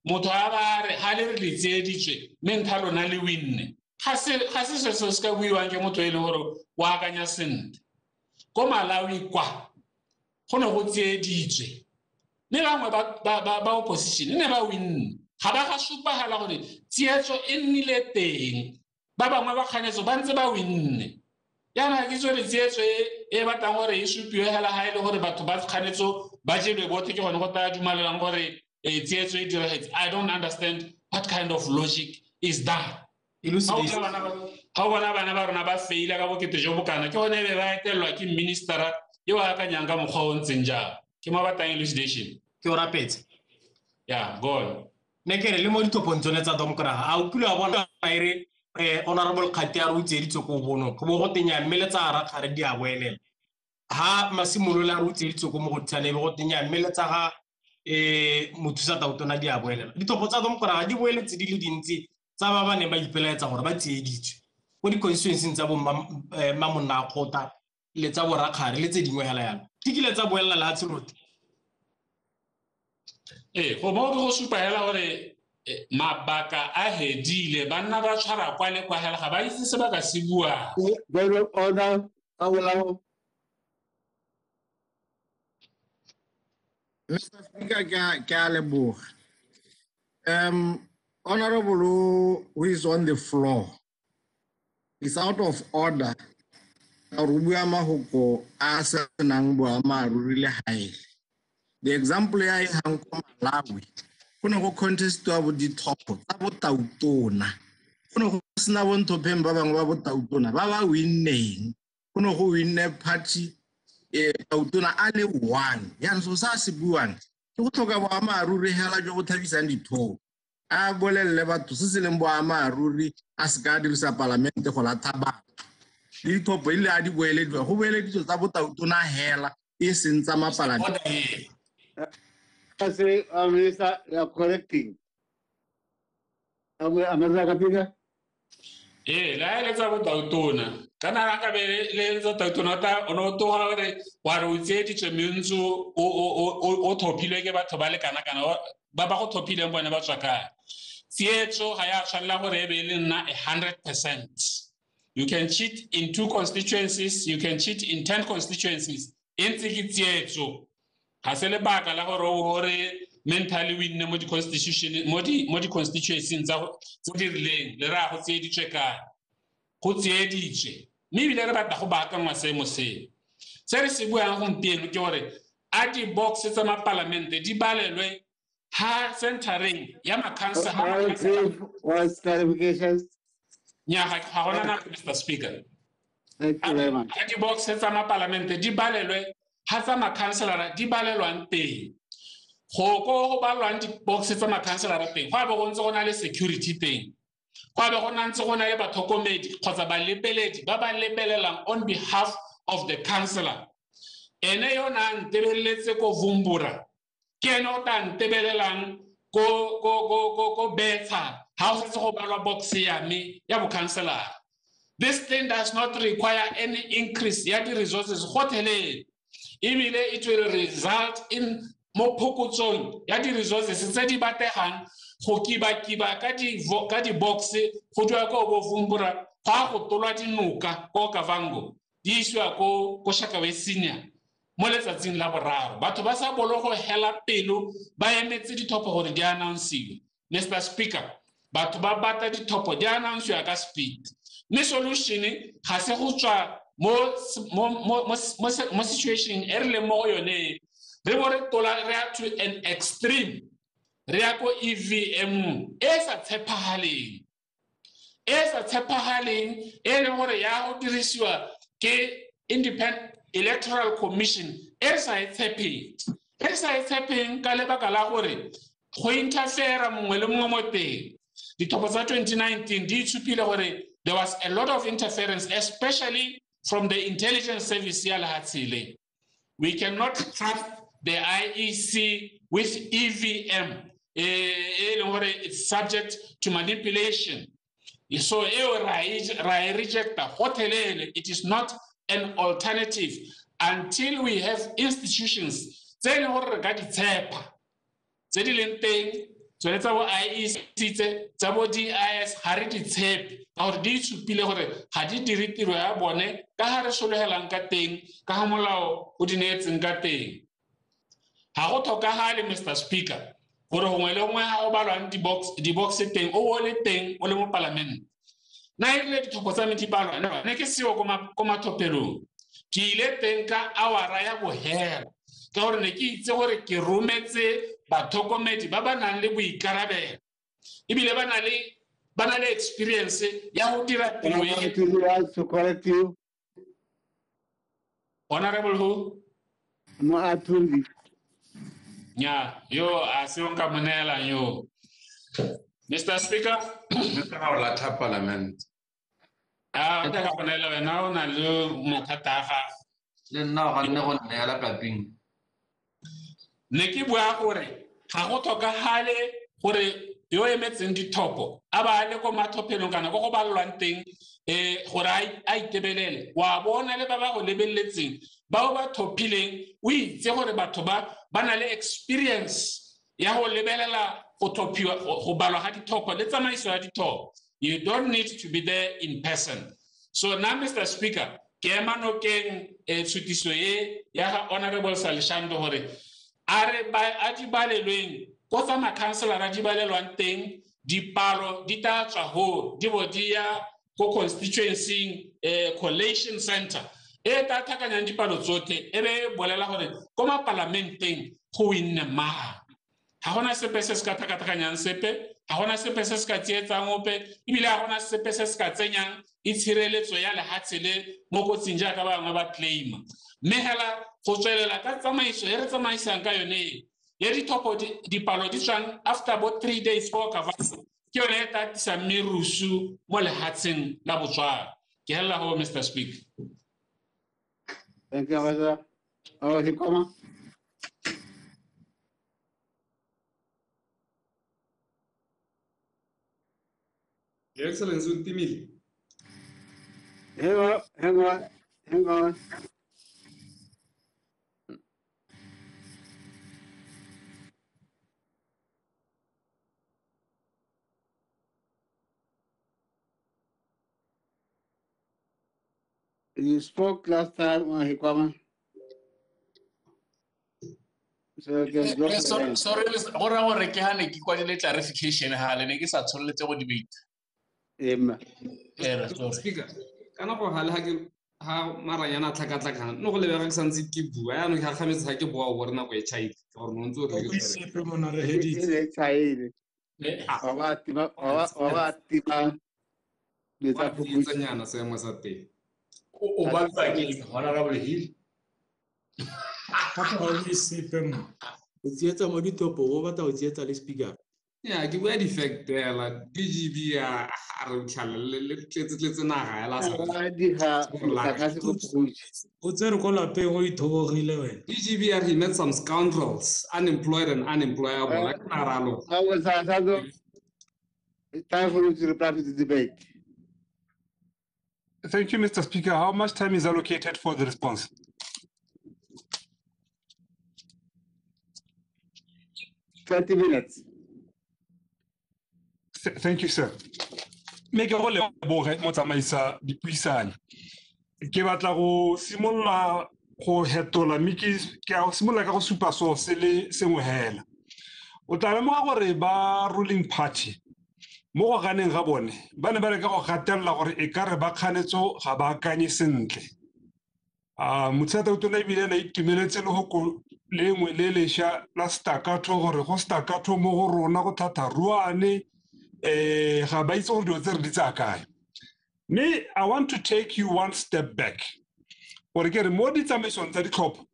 motho a ba re ha le re le tsieditswe mme ntha lona le winne ga se se ka buiwang ke motho e leng gore wa akanya sente ko Malawi kwa go ne go tsieditswe mme bangwe ba opposition ne ba winne ga ba ga supagala gore tsietso e nnile teng ba bangwe ba kganetso ba ntse ba winne yana ke tsore tsietso e batlang gore e supiwe hela ha ile gore batho ba kganetso ba jelwe bote ke gone go ta dumalelang gore tsietso e diragetse. I don't understand what kind of logic is that. Ha bona bana ba rona ba feila ka bokete jo bokana ke gone be ba etelwa ke ministera yo a ka nyanga mokgwa o ntseng jang ke mo batang elucidation ke o rapetse ya go on ne ke re le mo ditopong tsone tsa domokraga a utlwa a bona ire honorable Kgati a re utseditse ko bono go bo go tenya mmele tsa ra khare di a boelela ha masimolola a re utseditse ko mo go tsane be go tenya mmele tsa ga mothusa tautona di a boelela ditopo tsa domokraga di boeletse di le dintsi tsa ba bane ba ipelaetsa gore ba tsieditswe go di constituency tsa bo mamonna khota le tsa bo rakgare le tse dingwe hela yana tikile tsa boelela la tsholote go mo go supa hela gore mabaka a hedile banna ba tshwara kwa le kwa hela ga ba itse se ba ka se bua Mr. Speaker, ke a leboga. Honorable who is on the floor is out of order. Rubua mahoko a senang boammaaruri le haele. The example ya e hang ko Malawi go ne go contest wa bo dithopo tsa bo tautona go ne go sena bo nthopeng ba bangwe ba bo tautona ba ba winneng go ne go winne party tautona a le 1 ya nso sa se buang ke go tlhoka boammaaruri hela jo go thabisang dithopo a bolelle batho se se leng boammaaruri a se ka dirisa parlamente go latha batho le dithopo ile a di boeleditswe go boeleditswe tsa bo tautona hela e seng tsa maparamente. I say, Minister, you are correcting. I'm Kapika. La letsa bo tautona. Kana ka be le letsa tautona ta ono to ha re wa re utseditswe mentso o thopilwe ke batho ba le kana ba ba go thopileng bone ba tswa kae. Tsietso ga ya tshwanela gore e be le nna 100%. You can cheat in 2 constituencies, you can cheat in 10 constituencies. Entse ke tsietso. Ha se le baka la gore mentally win mo di constitution mo di constituencies tsa di rileng le ra go tsieditswe ka go tsieditswe mme bile re batla go baka ngwa se mo se re se buang go mpieno ke gore a di box tsa ma parliament di balelwe ha centering ya ma council was clarifications nya ga gona na Mr. Speaker Thank you very much. Ha di-box tsa mapalamente di balelwe ha tsa makhanselara di balelwang teng go balwang di-box tsa makhanselara teng go a be go ntse go na le security teng go a be go ntse go na le batlhokomedi kgotsa balebeledi ba ba lebelelang on behalf of the councillor ene yona ntebeletse ko vumbura ke ene o tla ntebelelang ko betha ha o setse go balwa box ya me ya bo councillor. This thing does not require any increase ya di-resources gotlhelele ebile it will result in mo phokotsong ya di-resources tse di bategang go kiba-kiba ka di-box go diwa ko bo vumbura go a go tolwa dinoka ko Kavango di isiwa ko Shakawe Senior mo letsatsing la boraro batho ba sa bolo go hela pelo ba emetse dithopo gore di announce. Mr. Speaker, batho ba bata dithopo di announce ka speed ne solution ga se go tswa mo situation e re le mo yone re bo re tola re to an extreme re ya ko EVM e sa tshepahaleng e le gore ya go dirisiwa ke independent electoral commission e sa tshepeng ka lebaka la gore go interfere mongwe le mongwe mo teng dithopo tsa 2019 di itshupile gore there was a lot of interference, especially from the intelligence service. We cannot trust the IEC with EVM. It's subject to manipulation. So it is not an alternative until we have institutions. So let's our IEC tsa bo DIS ha re di tshepe ka gore di itshupile gore ga di dire tiro ya bone ka ha re sologelang ka teng ka ha molao o di neetseng ka teng. Ha go tlhokagale Mr. Speaker gore gongwe le gongwe ha o balwang di-box teng o le teng o le mo palamente na ile dithopo tsa me di balwa ne ke seo ko mathopelong ke ile teng ka awara ya bohera ka gore ne ke itse gore ke rometse batlhokomedi ba ba nang le boikarabelo ebile ba na le experience ya go dira tiro e. Honorable who? Mo Atuli. Nya yo a se nka monela yo. Mr. Speaker, Mr. Latha Parliament. Ah, ta ka monela wena o na le mathata ga le nna ga nne go nela ka ping. Ne ke bua gore ga go tlhokagale gore yo emetseng dithopo a ba le ko mathopelong kana go balwang teng gore a itebelele wa bona le ba ba go lebelletseng ba ba thopileng o itse gore batho ba na le experience ya go lebelela go thopiwa go balwa ga dithopo le tsamaiso ya dithopo. You don't need to be there in person. So now, Mr. Speaker, ke emano keng tshutiso e ya Honorable Salishando gore are ba di balelweng go tsa makhanselara di balelwang teng dipalo di ta tswa ho di bodia go constituency collation center e ta thakanyang dipalo tsotlhe e be bolela gore ko mapalamenteng go winne ma ha gona sepe se se ka thakathakanyang sepe ha gona sepe se se ka tsietsang ope ebile ha gona sepe se se ka tsenyang itshireletso ya lehatshe le mo kotsing jaaka bangwe ba claima mme hela go tswelela ka tsamaiso e re tsamaisang ka yone ya dithopo dipalo di tswang after about 3 days for Kavango ke yone e tatisa merusu mo lehatsheng la Botswana. Ke hela ho Mr. Speaker. Thank you, Mr. Oh, Hikoma. Your Excellency Untimile. Hang on. You spoke last time on Hikoma. Sorry, ora gore ke hane ke kwadile clarification ha le ne ke sa tsholetse go debate. Speaker, kana go hala ha maranyana tlhakatlhakana no go lebega ke santse ke bua ya no ga khametse ha ke bua gore nako e chaile gore no ntse re ke sepe mona re heditse e chaile ba letsa phuphutsanyana seemo sa teng Honorable Hill. O tsietsa mo ditopo o batla o tsietsa le speaker. Yeah, ke bua di-fact la BGB ya re tlhalele tletse naga ya la o tsere ko lapeng o ithobogile wena. BGB he met some scoundrels, unemployed and unemployable. It's time for you to reply to the debate. Thank you, Mr. Speaker. How much time is allocated for the response? Minutes. Thank you, sir. Me ke go leboge mo tsamaisa dipuisano. Ke batla go simolla go hetola ke a simolla ka go supa so se le sengwe hela. O tla lemoga gore ba ruling party mo go ganeng ga bone ba ne ba re ka go gatella gore e ka re ba kganetso ga ba akanye sentle. Motsata o tona ebile na itumeletse le go lengwe le lesha la staccato gore go staccato mo go rona go thatharuane ga ba itse gore dilo tse re di tsaya kae. Me, I want to take you one step back. Gore ke re mo ditsamaisong tsa ditlhopho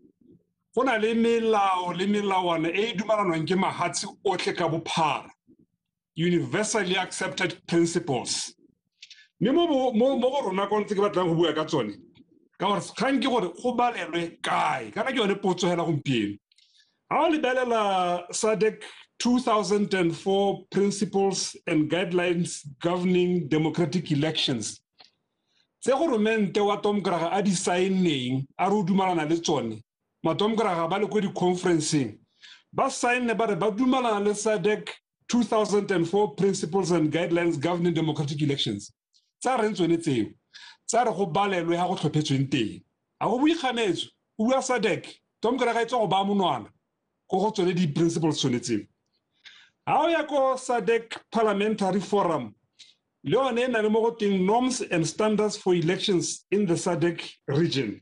go na le melao le melawana e dumelanwang ke mahatsi otlhe ka bophara, universally accepted principles. Me mo go rona ko ntse ke batlang go bua ka tsone ka gore kgang ke gore go balelwe kae kana ke yone potso hela gompieno. Ha o lebelela SADC 2004 principles and guidelines governing democratic elections, tse goromente wa Tom Graga a di signeng a re dumalana le tsone ma Tom Graga ba le ko di conferencing ba sign ba re ba dumalana le SADC 2004 principles and guidelines governing democratic elections. Tsa re ntsone tseo tsa re go balelwe ha go tlhophetsweng teng a go buiganetso o bua SADC Tom Graga itse go ba monwana go go tsone di principles tsone tseo. Ha o ya ko SADC Parliamentary Forum le yone na le mo go teng norms and standards for elections in the SADC region.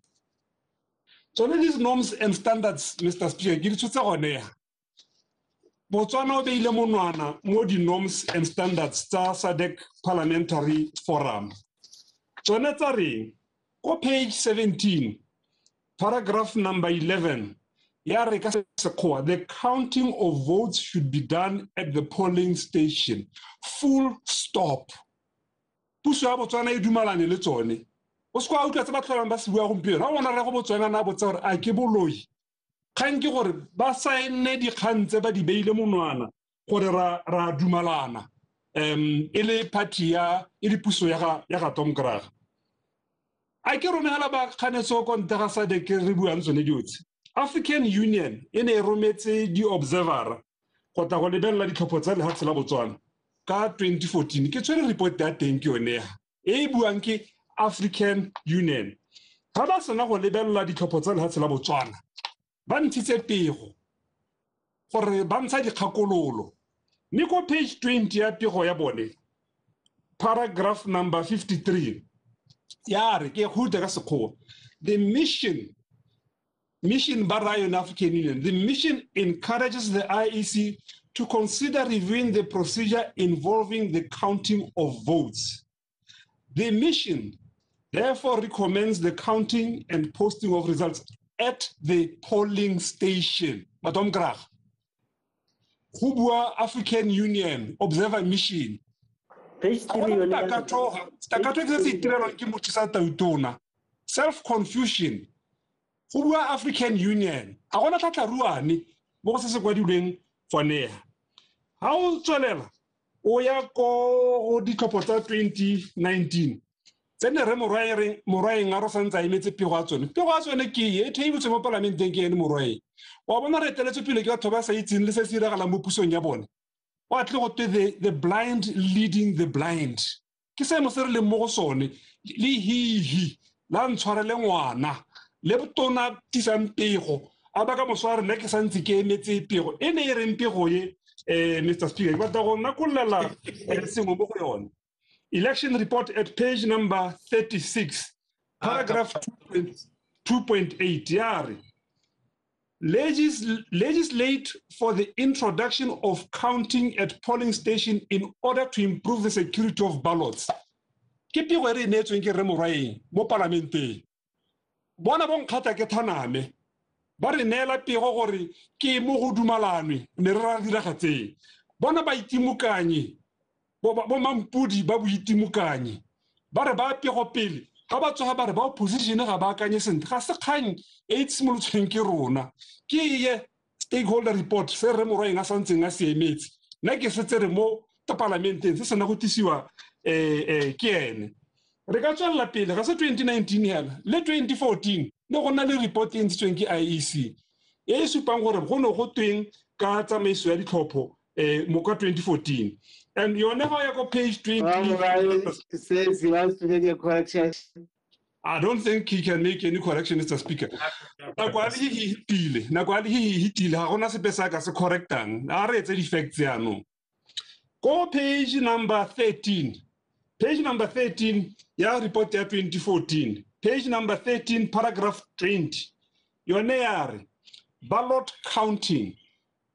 So these norms and standards, Mr. Speaker, ke di tshotse gone ya Botswana o beile monwana mo di norms and standards tsa SADC Parliamentary Forum. Tsone tsa reng ko page 17 paragraph number 11 ya re ka sekgowa, the counting of votes should be done at the polling station, full stop. Puso ya Botswana e dumalane le tsone o se kwa utlwa tse ba tlholang ba se bua gompieno ga bona re go Botswana na botsa gore a ke boloi kgang ke gore ba saene dikgang tse ba di beile monwana gore ra dumalana e le party ya e le puso ya ga Tom Graga a ke romela ba kganetso ko nte ga SADC re buang tsone diotse. African Union e ne e rometse di observer go tla go lebelela ditlhopho tsa lefatshe la Botswana ka 2014 ke tswere report ya teng ke yone e buang ke African Union. Ga ba sena go lebelela ditlhopho tsa lefatshe la Botswana ba ntshitse pego gore ba ntsha dikgakololo mme ko page 20 ya pego ya bone paragraph number 53 ya re ke go ka sekgowa, the mission by the African Union, the mission encourages the IEC to consider reviewing the procedure involving the counting of votes. The mission therefore recommends the counting and posting of results at the polling station. Madam Graga, Hubwa African Union Observer Mission. Self-confusion. Hubwa African Union. I want to ruani. What is the for near? How tswelela o ya ko ditlhopho tsa 2019 tsene re morwaeng a re santsa emetse pego a tsone ke e theibotse mo parlamenteng ke ene morwaeng wa bona re eteletse pele ke batho ba sa itseng le se se diragalang mo pusong ya bone wa tle go the blind leading the blind ke se mo se re le mo go sone le hihi la ntshware le ngwana le botona tisang pego a ba ka mosware nna ke santse ke emetse pego e ne e reng pego ye Mr. Speaker, election report at page number 36, paragraph 2.8. Legislate for the introduction of counting at polling station in order to improve the security of ballots. ke pego e re neetsweng ke re morwaeng mo parlamenteng bona bonkgata ke thaname ba re neela pego gore ke mo go dumalanwe ne re ra diragatseng bona ba itimokanye bo mampudi ba boitimokanye ba re ba pego pele ga ba tsoga ba re ba opposition ga ba akanye sentle ga se kgang e tshimolotsweng ke rona ke ye stakeholder report se re morwaeng a santseng a se emetse nna ke setse re mo parlamenteng se sena go tisiwa ke ene re ka tswalla pele ga se 2019 yana le 2014 le go nna le report e ntshitsweng ke IEC e supang gore go no go tweng ka tsamaiso ya ditlhopho mo ka 2014 and yone ga ya go page 20 says he wants to make a correction. I don't think he can make any correction, Mr. Speaker. Nakwali hi hitile ha gona sepe sa ka se correctang a re etse defects yano go page number 13 ya report ya 2014 page number 13 paragraph 20 yone yare ballot counting.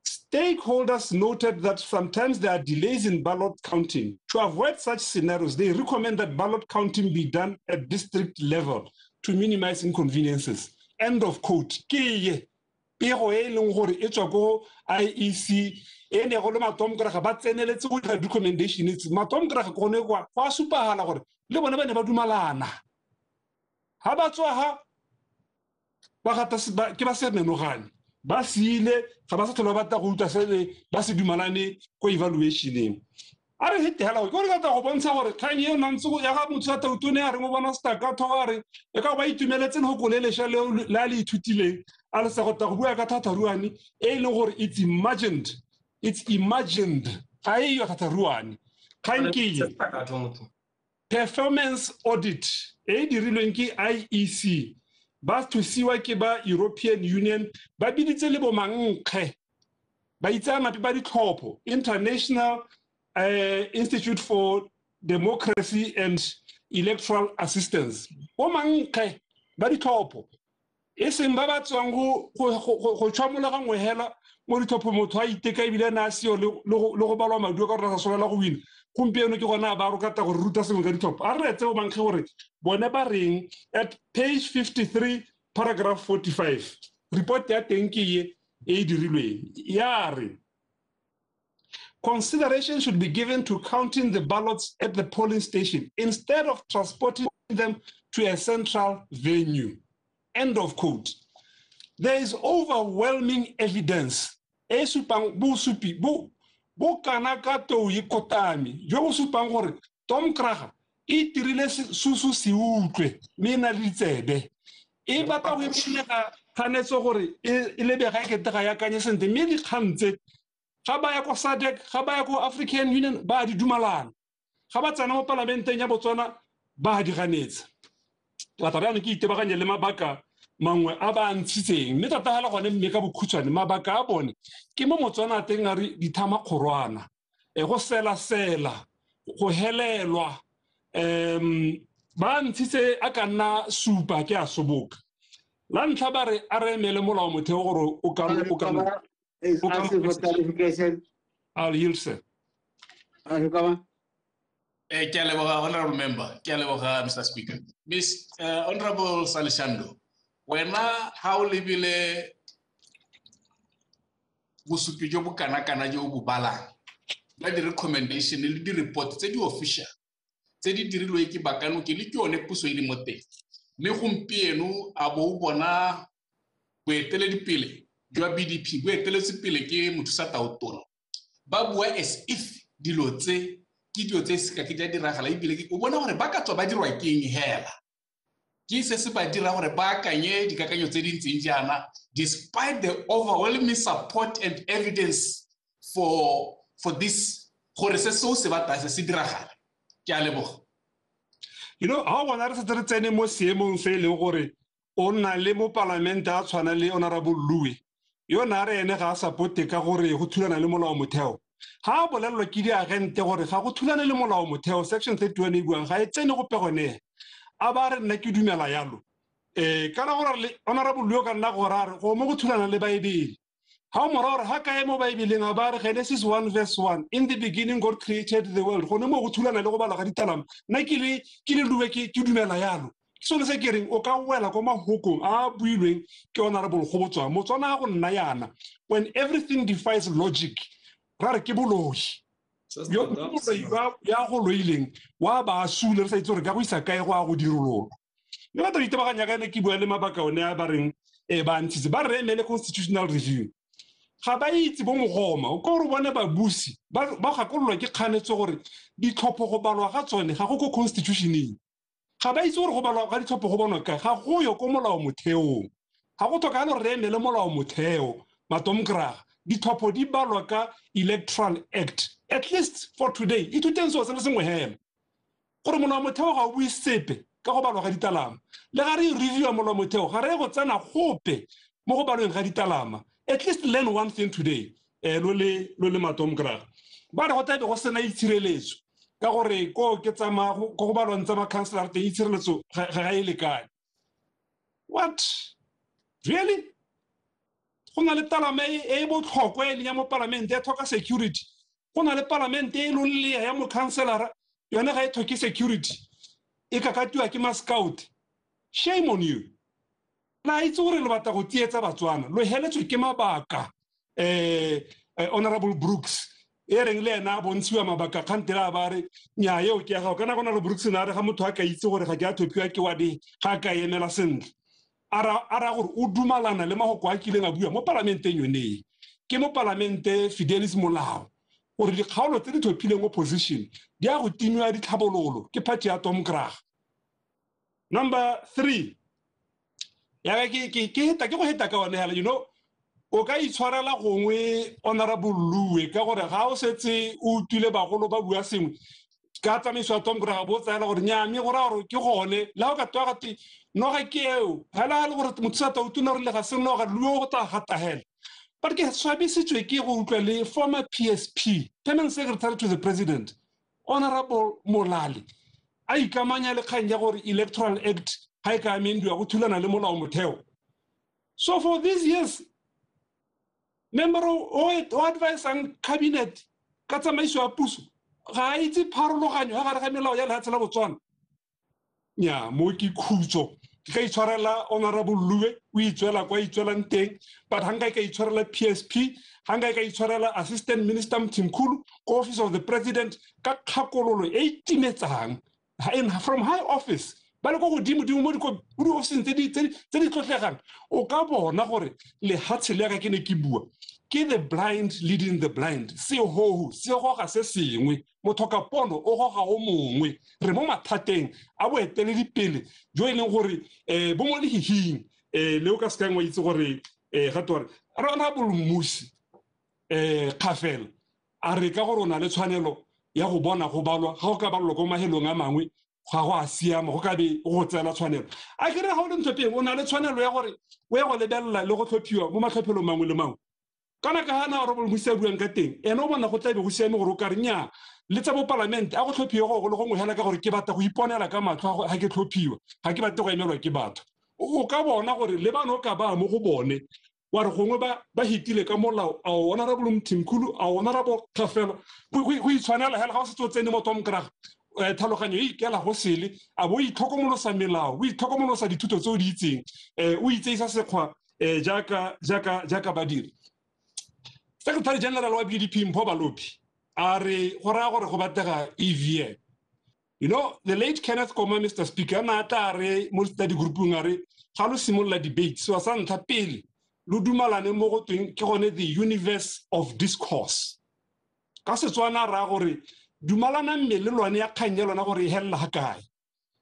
Stakeholders noted that sometimes there are delays in ballot counting. To avoid such scenarios, they recommend that ballot counting be done at district level to minimize inconveniences. End of quote. Ke pego e leng gore e tswa go IEC e ne go le matom kra ba tseneletse go dira recommendations matom kra go ne kwa supagala gore le bona ba ne ba dumalana ha ba tswa ha ba gata ke ba se menogane ba sile ga ba sa tlhola ba ta go utlwa se ba se dumalane go evaluationeng a re hete hela go re ka go bontsha gore kgang e nna ntse go ya ga motho a tautone a re mo bona staka thogare e ka ba itumeletse go kolelesha le la le ithutileng a le sa go ta go bua ka thatharuane e leng gore it's imagined ga e yo thatharuane kgang ke performance audit e dirilweng ke IEC ba thusiwa ke ba European Union ba biditse le bo mankge ba itsana ba ditlhopho International Institute for Democracy and Electoral Assistance bo mankge ba ditlhopho e seng ba ba tswang go tshwamola ga ngwehela mo ditlhopho motho a iteka ebile na seo le go balwa maduo ka re sa solela go wina gompieno ke gona ba go kata go ruta sengwe ka ditlhopho a re etse go bankge gore bone ba reng at page 53 paragraph 45 report ya teng ke ye e dirilweng ya re consideration should be given to counting the ballots at the polling station instead of transporting them to a central venue. End of quote. There is overwhelming evidence. E supang bu supi bu kana ka to yikotami. Jo supang gore Tom Kraga e tirile susu si utlwe mina litsebe. E bata go ipshega thanetso gore e lebe ga ke tega ya kanye sente me di khantse ga ba ya go SADC ga ba ya go African Union ba di dumalana ga ba tsana mo parlamenteng ya Botswana ba di ganetsa la tabana ke itebaganye le mabaka mangwe a ba ntshitseng mme tata hala gone mme ka bokhutswane mabaka a bone ke mo Motswana teng a re dithama kgorwana go sela go helelwa ba ntshitse a ka nna supa ke a soboka la ntlha ba re a re emele molao motheo gore o ka is asking for clarification. I'll yield, sir. Honorable member, Mr. Speaker. Miss Honorable Salishando, when how libile busupi jobu kana jobu bala, the recommendation, the report, c'est du official. C'est du dirilo eki bakanu ki li kyone puso ili mote. Me humpie nu abo bona kwetele di pile. Jwa BDP go etele sepele ke motho sa taotono ba bua as if dilotse ke diotse se ka ke ja diragala ibile ke o bona gore ba ka tswa ba dirwa keng hela ke se ba dira gore ba kanye dikakanyo tse dintseng jana despite the overwhelming support and evidence for this gore se se batla se diragala ke a leboga you know how one are se tsene mo seemong se le gore o nna le mo parlament a tshwana le Honorable Louis yo na re ene ga supporte ka gore go thulana le molao motheo ha bolelwa ke di agente gore ga go thulana le molao motheo section 31 e buang ga e tsene go pegone a ba re nna ke dumela yalo kana gore Honorable Louis ka nna gore go mo go thulana le baebele How moror haka emo Bible ngabare Genesis 1 verse 1. In the beginning God created the world. Gone mo go thulana le go bala ga ditalam. Na ke le luwe ke dumela yalo. So le se kering o ka wela go mahukong a builweng ke honorable Gobotswa. Motswana go nna yana. When everything defies logic, ra re ke boloi. Yo ya go loileng wa ba sule re sa itse re ka go isa kae go a go dirololo. Le ba tla itebaganya ka ne ke bua le mabaka one a ba reng ba ntshitse ba re emele constitutional review. Ga ba itse bo mogoma o go re bone ba busi ba gakololwa ke kganetso gore ditlhopho go balwa ga tsone ga go ko constitutioneng. Ga ba itse gore go balwa ga ditlhopho go bonwa ka ga go yo ko molao motheong. Ga go tlhoka le re emele molao motheo matomkra ditlhopho di balwa ka Electoral Act. At least for today it teng so se le sengwe hela gore molao motheo ga o bue sepe ka go balwa ga ditalama le ga re review molao motheo ga re go tsena gope mo go balweng ga ditalama. At least learn one thing today lo le matomkra ba re go tabe go sena itshireletso ka gore ko ke tsama go balwa ntsa ma councilor te itshireletso ga ile kae. What really go na le talama e botlhokwa e le ya mo parliament ya tlhoka security. Go na le parliament e lolle ya mo councilor yone ga e tlhoke security e ka katiwa ke ma scout. Shame on you. La itse gore le batla go tietsa Batswana lo heletswe ke mabaka honorable Brooks e reng le ena bontshiwa mabaka khantela ba re nya yeo ke ga kana gona le Brooks na re ga motho a ka itse gore ga ke a thopiwa ke wa di ga ka emela sentle ara gore o dumalana le mahoko a kileng a bua mo parlamenteng yone ke mo parlamente Fidelis Molao gore dikgaolo tse di thopileng opposition di a go timwa ditlhabololo ke party ya Tom Krag. Number 3 ya ke heta ke go heta ka one hala you know o ka itshwarela gongwe honorable Luwe ka gore ga o setse o tule bagolo ba bua sengwe ka tsamaiso ya Tom Krag bo tsela gore nyame gore ke gone la o ka twa gati no ga ke eo hala le gore motsata o tuna re le ga se no ga Luwe go ta gata hela. But ke swabisitswe ke go utlwa le former PSP Permanent Secretary to the President Honorable Molale a ikamanya le kgang ya gore Electoral Act ha ka amendiwa go thulana le molao motheo. So for these years member o advise ang cabinet ka tsamaiso ya puso ga itse pharologanyo ga gare ga melao ya lehatshe la Botswana. Nya mo ke khutso ka itshwarela honorable Luwe o itswela kwa itswelang teng but hanga ka itshwarela PSP hanga ka itshwarela assistant minister Mthimkhulu ko office of the president ka khakololo e timetsang from high office ba le go godimo mo di office tse di tlotlegang o ka bona gore le hatshe le ga ke ne ke bua ke the blind leading the blind se ho ga se sengwe mothoka pono o go ga o mongwe re mo mathateng a bo etele dipele jo ileng gore bo mo le hihing le o ka se kangwa itse gore ga tore rona bolumusi khafela a re ka gore ona le tshwanelo ya go bona go balwa ga o ka balwa go mahelong a mangwe ga go a siama go ka be go tsela tshwanelo a ke re ga o le nthopeng o na le tshwanelo ya gore o ya go lebella le go tlhophiwa mo matlhophelo mangwe le mangwe kana ka hana gore bolumusi a buang ka teng ene o bona go tlabe go siame gore o ka re nya le tsa bo parlament a go tlhophiwa go le go ngwe hela ka gore ke batla go iponela ka matlho ga ke tlhophiwa ga ke batle go emelwa ke batho o ka bona gore le bana o ka ba mo go bone wa re gongwe ba hitile ka molao a honorable Mthimkhulu a honorable Khafela go itshwanela hela ga o se tsene mo Tom Krag thaloganyo e ikela go sele a bo itlhokomolosa melao o itlhokomolosa dithuto tse o di itseng o itseisa sekgwa jaaka badiri. Secretary General wa BDP Mpho Balopi a re go raya gore go batlega EVM. You know, the late Kenneth Koma, Mr. Speaker, na ta re mo study groupung a re ga lo simolla debate so sa ntlha pele lo dumalane mo go teng ke gone the universe of discourse. Ka Setswana ra gore dumalana mme le lwane ya kganyelwana gore e hella ha kae.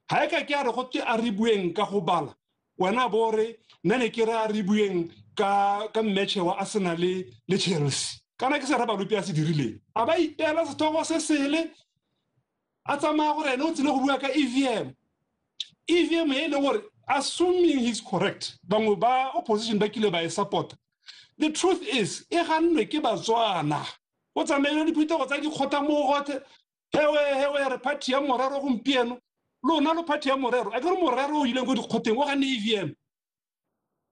Ha e ka ke a re go te a re bueng ka go bala wena bore nne ke re a re bueng ka match wa Arsenal le Chelsea kana ke se ra Balopi a se dirile a ba itela sethogo se sele a tsamaya gore ene o tsile go bua ka EVM e le gore assuming he's correct bangwe ba opposition ba kile ba e support. The truth is e ganwe ke Batswana o tsamaile diphetogo tsa dikgota mo gote hewe re party ya morero gompieno lona lo party ya morero a ke re morero o ile go dikgoteng o ga ne EVM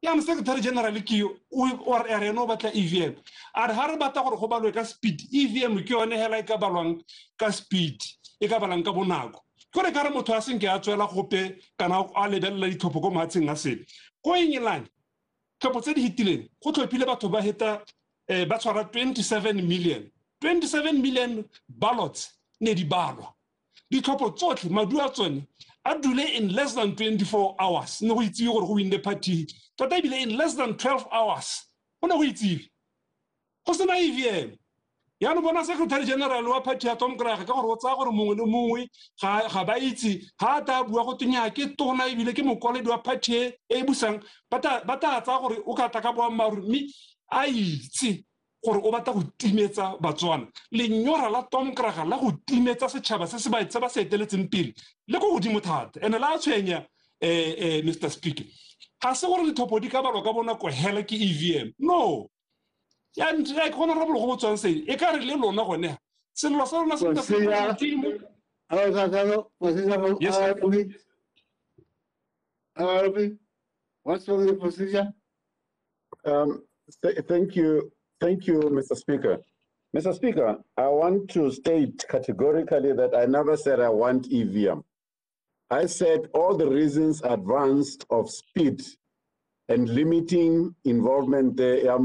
ya mo secretary general ke yo o re no batla EVM a re ha re batla gore go balwe ka speed EVM ke yone hela e ka balwang ka speed e ka balang ka bonako gore ka re motho a senke a tswela gope kana a lebella dithopo go matsheng a sele go engelane tlhopho tse di hitileng go tlhophile batho ba heta ba tshwara 27 million ballots ne di balwa ditlhopho tsotlhe madu a tsone a dule in less than 24 hours ne go itse gore go win the party tota ebile in less than 12 hours go ne go itse go sena EVM ya no bona secretary general wa party ya Tom Krage ka gore o tsaya gore mongwe le mongwe ga ba itse ha ta bua go tenya ke tona ebile ke mokwaledi wa party e busang ba ta tsaya gore o ka ta ka boa maru mi a itse gore o batla go timetsa Batswana lenyora la Tom Krage la go timetsa setšhaba se se ba itse ba se eteletseng pele le go godimo thata ene la tshwenya Mr Speaker ga se gore dithopo di ka balwa ka bona go hela ke EVM no ya ntse ke gona rabolo go botswang se e ka re le lona gone sello sa lona se what's the procedure? Thank you, Mr. Speaker. Mr. Speaker, I want to state categorically that I never said I want EVM. I said all the reasons advanced of speed and limiting involvement there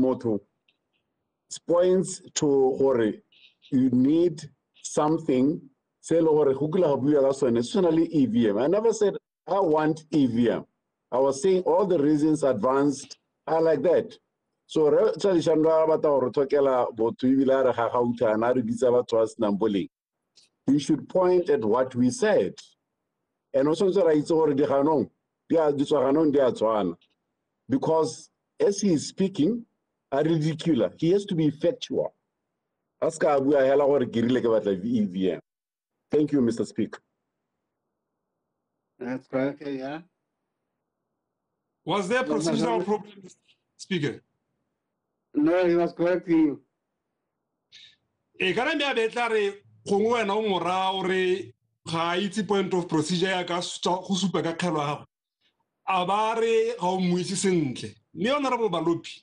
points to Hore. You need something, especially EVM. I never said I want EVM. I was saying all the reasons advanced are like that. So you should point at what we said. And also because as he is speaking, are ridiculous. He has to be factual. Thank you, Mr. Speaker. That's correct, yeah. Was there procedural problem, Speaker? No, he was correcting you. Point of procedure Honorable Balopi.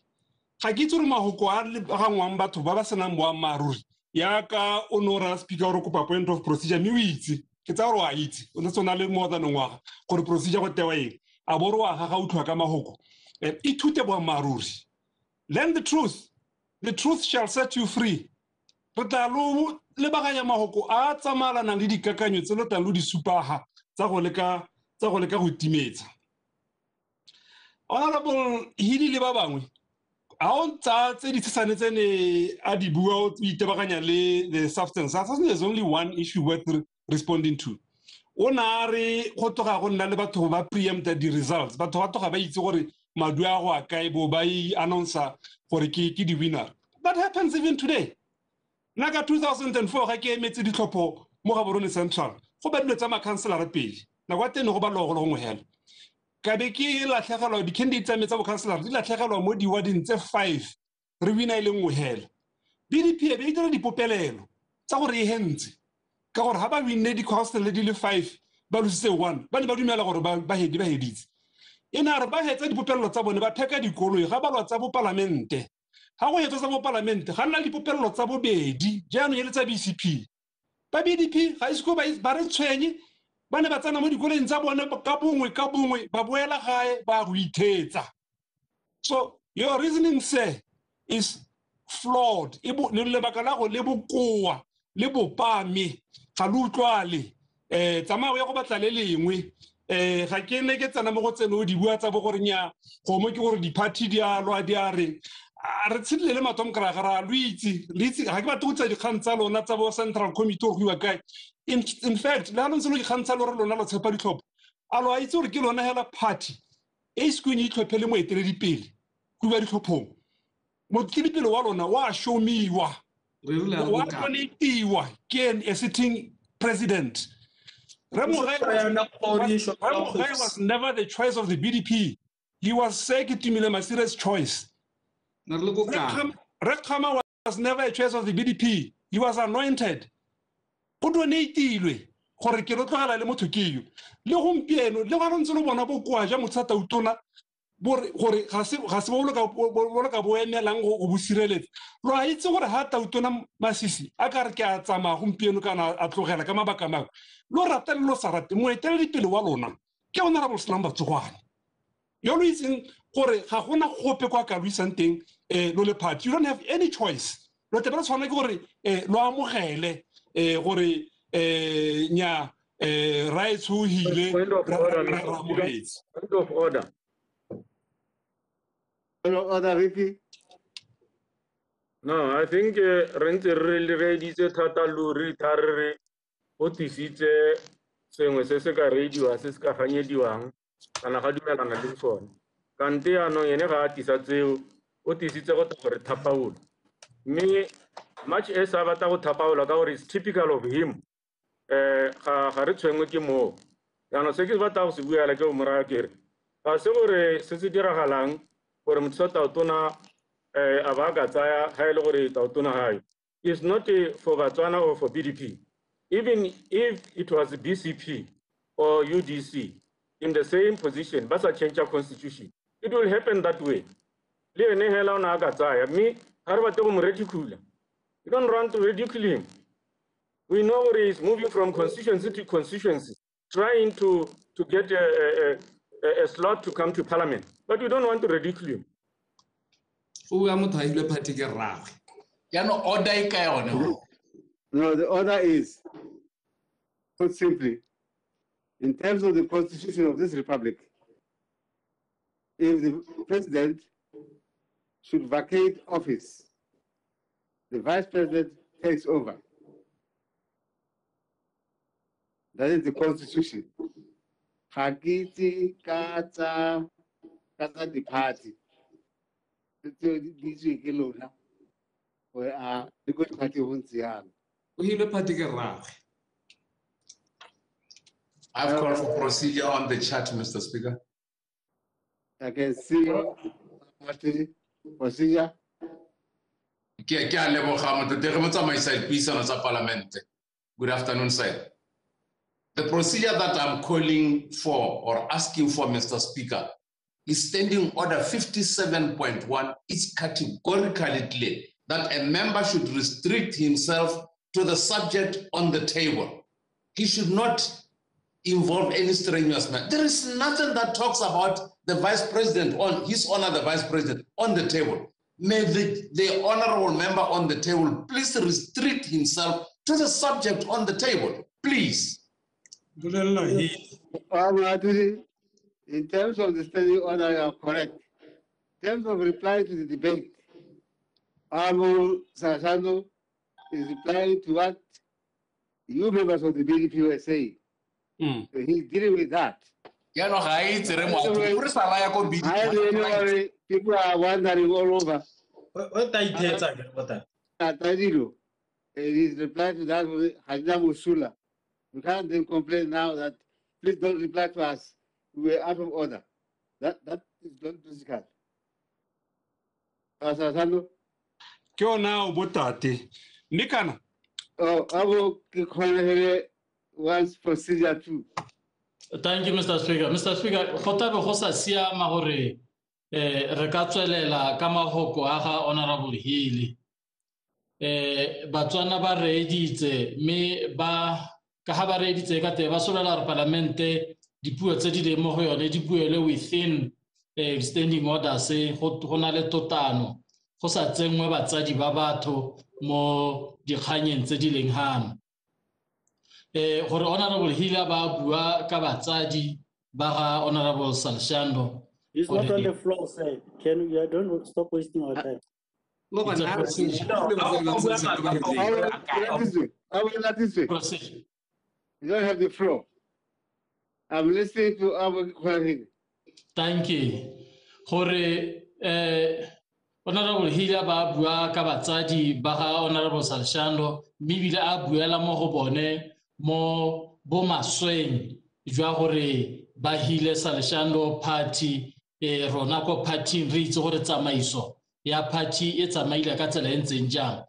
Hakitsuru mahoko a gangwang batho ba ba senang boammaruri yaka onora speaker o kopa point of procedure mi o itse ke tsa gore wa itse o ntse na le more than ngwaga gore procedure go tewa eng a boro wa ga utlwa ka mahoko ithute boammaruri learn the truth shall set you free re tla lo le baganya mahoko a tsamalana le dikakanyo tse lo tla lo di supaga tsa go leka go timetsa Honorable hili le ba bangwe the substance. There's only one issue worth responding to. Preempted the results, but the winner. That happens even today. Naga 2004, I came to the Topo, Mohaborone Central. For Bedletama Councillor page. Now what then over long hell? Kabeki la tlhagelo di candidate tsa mo councillor di la tlhagelo mo di warding tse 5 re wina ile ngwe hela BDP be dira dipopelelo tsa gore e hentse ka gore ha ba winne di councillor di le 5 ba lositse 1 ba ne ba dumela gore ba heditse ena re ba hetsa dipopelelo tsa bone ba pheka dikoloi ga ba lwa tsa bo parlamente ha go hetsa tsa bo parlamente ga nna dipopelelo tsa bobedi jaanong e le tsa BCP ba BDP ga isko ba re tshwenye bane ba tsana mo dikoleng tsa bone ka bongwe ba boela gae ba go ithetsa. So your reasoning sir is flawed le lebaka la go le bokoa le bopame ga lu utlwale tsamao ya go batla le lengwe ga ke ne ke tsana mo go tseno di bua tsa bo gore nya go mo ke gore di party di a lwa di a re tshile le matom Krage ra luitse ga ke batla go tsa dikgang tsa lona tsa bo Central Committee go bua kae. In fact, la no selo ikgantsha le rona la tshepa ditlhopho alo a itse gore ke lona hela party e skweng e tlhophele mo eteledipele go bua ditlhophong mo tledipele wa lona wa shomiwa wa donatiwa ke a sitting president. Remogai was never the choice of the BDP. He was Sekitile Masira's choice. Rekhama was never a choice of the BDP. He was anointed. Donatilwe gore ke lo tlogela le motho ke yo le gompieno le ga ntse lo bona bo kwa ja motsata utona gore ga se bolo ka boemelang go bosireletsa lo a itse gore ha Tautona Masisi a ka re ke a tsamaya gompieno kana a tlogela ka mabaka mangwe lo rata le lo sa rate moeteledipele wa lona ke Honorable Slam Batsogwana yo lo itseng gore ga gona gope kwa ka luisang teng lo le party. You don't have any choice. Lo tebela tshwana ke gore lo amogele gore nya rights who hile Point of order. Order, Vicky. No, I think rente really ready to tata luri tarre otisitse sengwe se se ka radio se se ka ganyediwang kana ga dumelana le sone kante ano yene ga atisa tseo otisitse go gore thapaula me much as a batla go thapaula ka gore is typical of him ga re tshwengwe ke mo yana se ke batla go se buela ke o mora kere ga se gore se se diragalang gore motho Tautona abaga tsaya ha ile gore Tautona hae is not for Batswana or for BDP. Even if it was BCP or UDC in the same position, but a change of constitution, it will happen that way. Me, you don't run to ridicule him. We know he is moving from constituency to constituency, trying to get a slot to come to parliament, but we don't want to ridicule him. No, the order is, put simply, in terms of the constitution of this republic, if the president should vacate office, the vice president takes over. That is the constitution. Hakiti kata the party. This week alone, where the good party won't see her. I've called for procedure on the chat, Mr. Speaker. I can see procedure. Good afternoon, sir. The procedure that I'm calling for or asking for, Mr. Speaker, is Standing Order 57.1. It's categorically clear that a member should restrict himself to the subject on the table. He should not involve any strenuous man. There is nothing that talks about the vice president, on His Honor the Vice President, on the table. May the honorable member on the table please restrict himself to the subject on the table, please. In terms of the standing order, you are correct. In terms of reply to the debate, Honorable Sashando is replying to what you members of the BDP were saying. So he's dealing with that. People are wandering all over. His reply to that was Hajna Musula. We can't then complain now that please don't reply to us. We were out of order. That is not physical. Sasano? Kyo na ubotate. Nikana. Oh, I will call once procedure too. Thank you, Mr. Speaker. Mr. Speaker, Hotabe Hosa Sia Mahore, Rekatsuelela, Kamahoko, Aha, Honorable Healy. Batswana ba reeditse me ba ka ha ba reeditse ka te ba solela parlamente dipuo tse di le mo go yone dipuele within standing order se go na le totano go sa tsengwe batsadi ba batho mo dikganyeng tse di leng hana gore Honorable Hila ba bua ka batsadi ba ga Honorable Salshando. It's not on the floor, sir. Can we don't stop wasting our time. I will not this way. You don't have the floor. I'm listening to our question. Thank you. Hore Honorable Hila ba bua ka batsadi ba ga Honorable Salshando bibile a buela mo go bone mo bo masweng jwa gore ba hile Salshando party rona ko party re itse gore tsamaiso ya party e tsamaile ka tsela e ntseng jang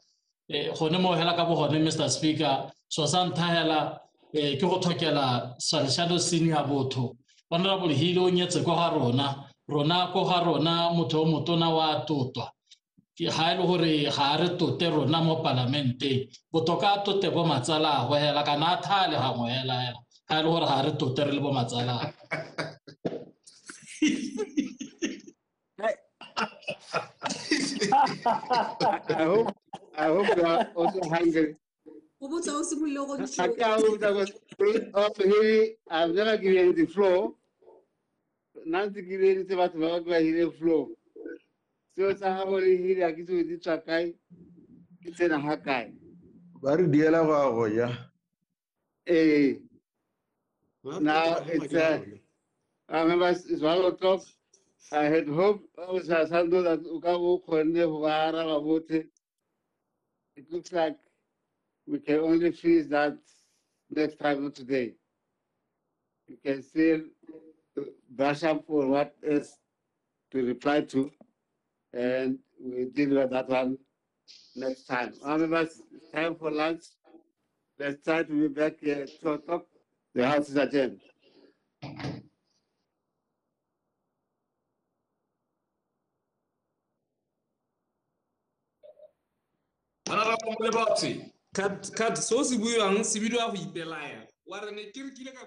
gone mo hela ka bo gone Mr. Speaker so santhahela ke go thokela Salshando senior botho Honorable Hilo o nyetse go ga rona rona ko ga rona motho o motona wa totwa ke ha ile gore ga re tote rona mo parlamenteng botoka tote bo matsala go hela kana thale ga mo hela ha ile gore ga re tote re le bo matsala. I hope you are also hungry. I've never given you the floor. Not to give you the floor. So it's a holy here. I get to the Chakai. It's in a Hakai. Very dear, yeah. Now it's I remember it's 1 o'clock. I had hoped I was something that Ukawu Kone. It looks like we can only finish that next time, not today. You can still brush up for what is to reply to, and we'll deal with that one next time. Remember, it's time for lunch. Let's try to be back here at 2 o'clock. The house is adjourned. Honorable Leboti, kat so se buang se bidwa go ipelaya wa re ne ke re kile ka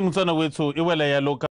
motsana wetso e wela ya loka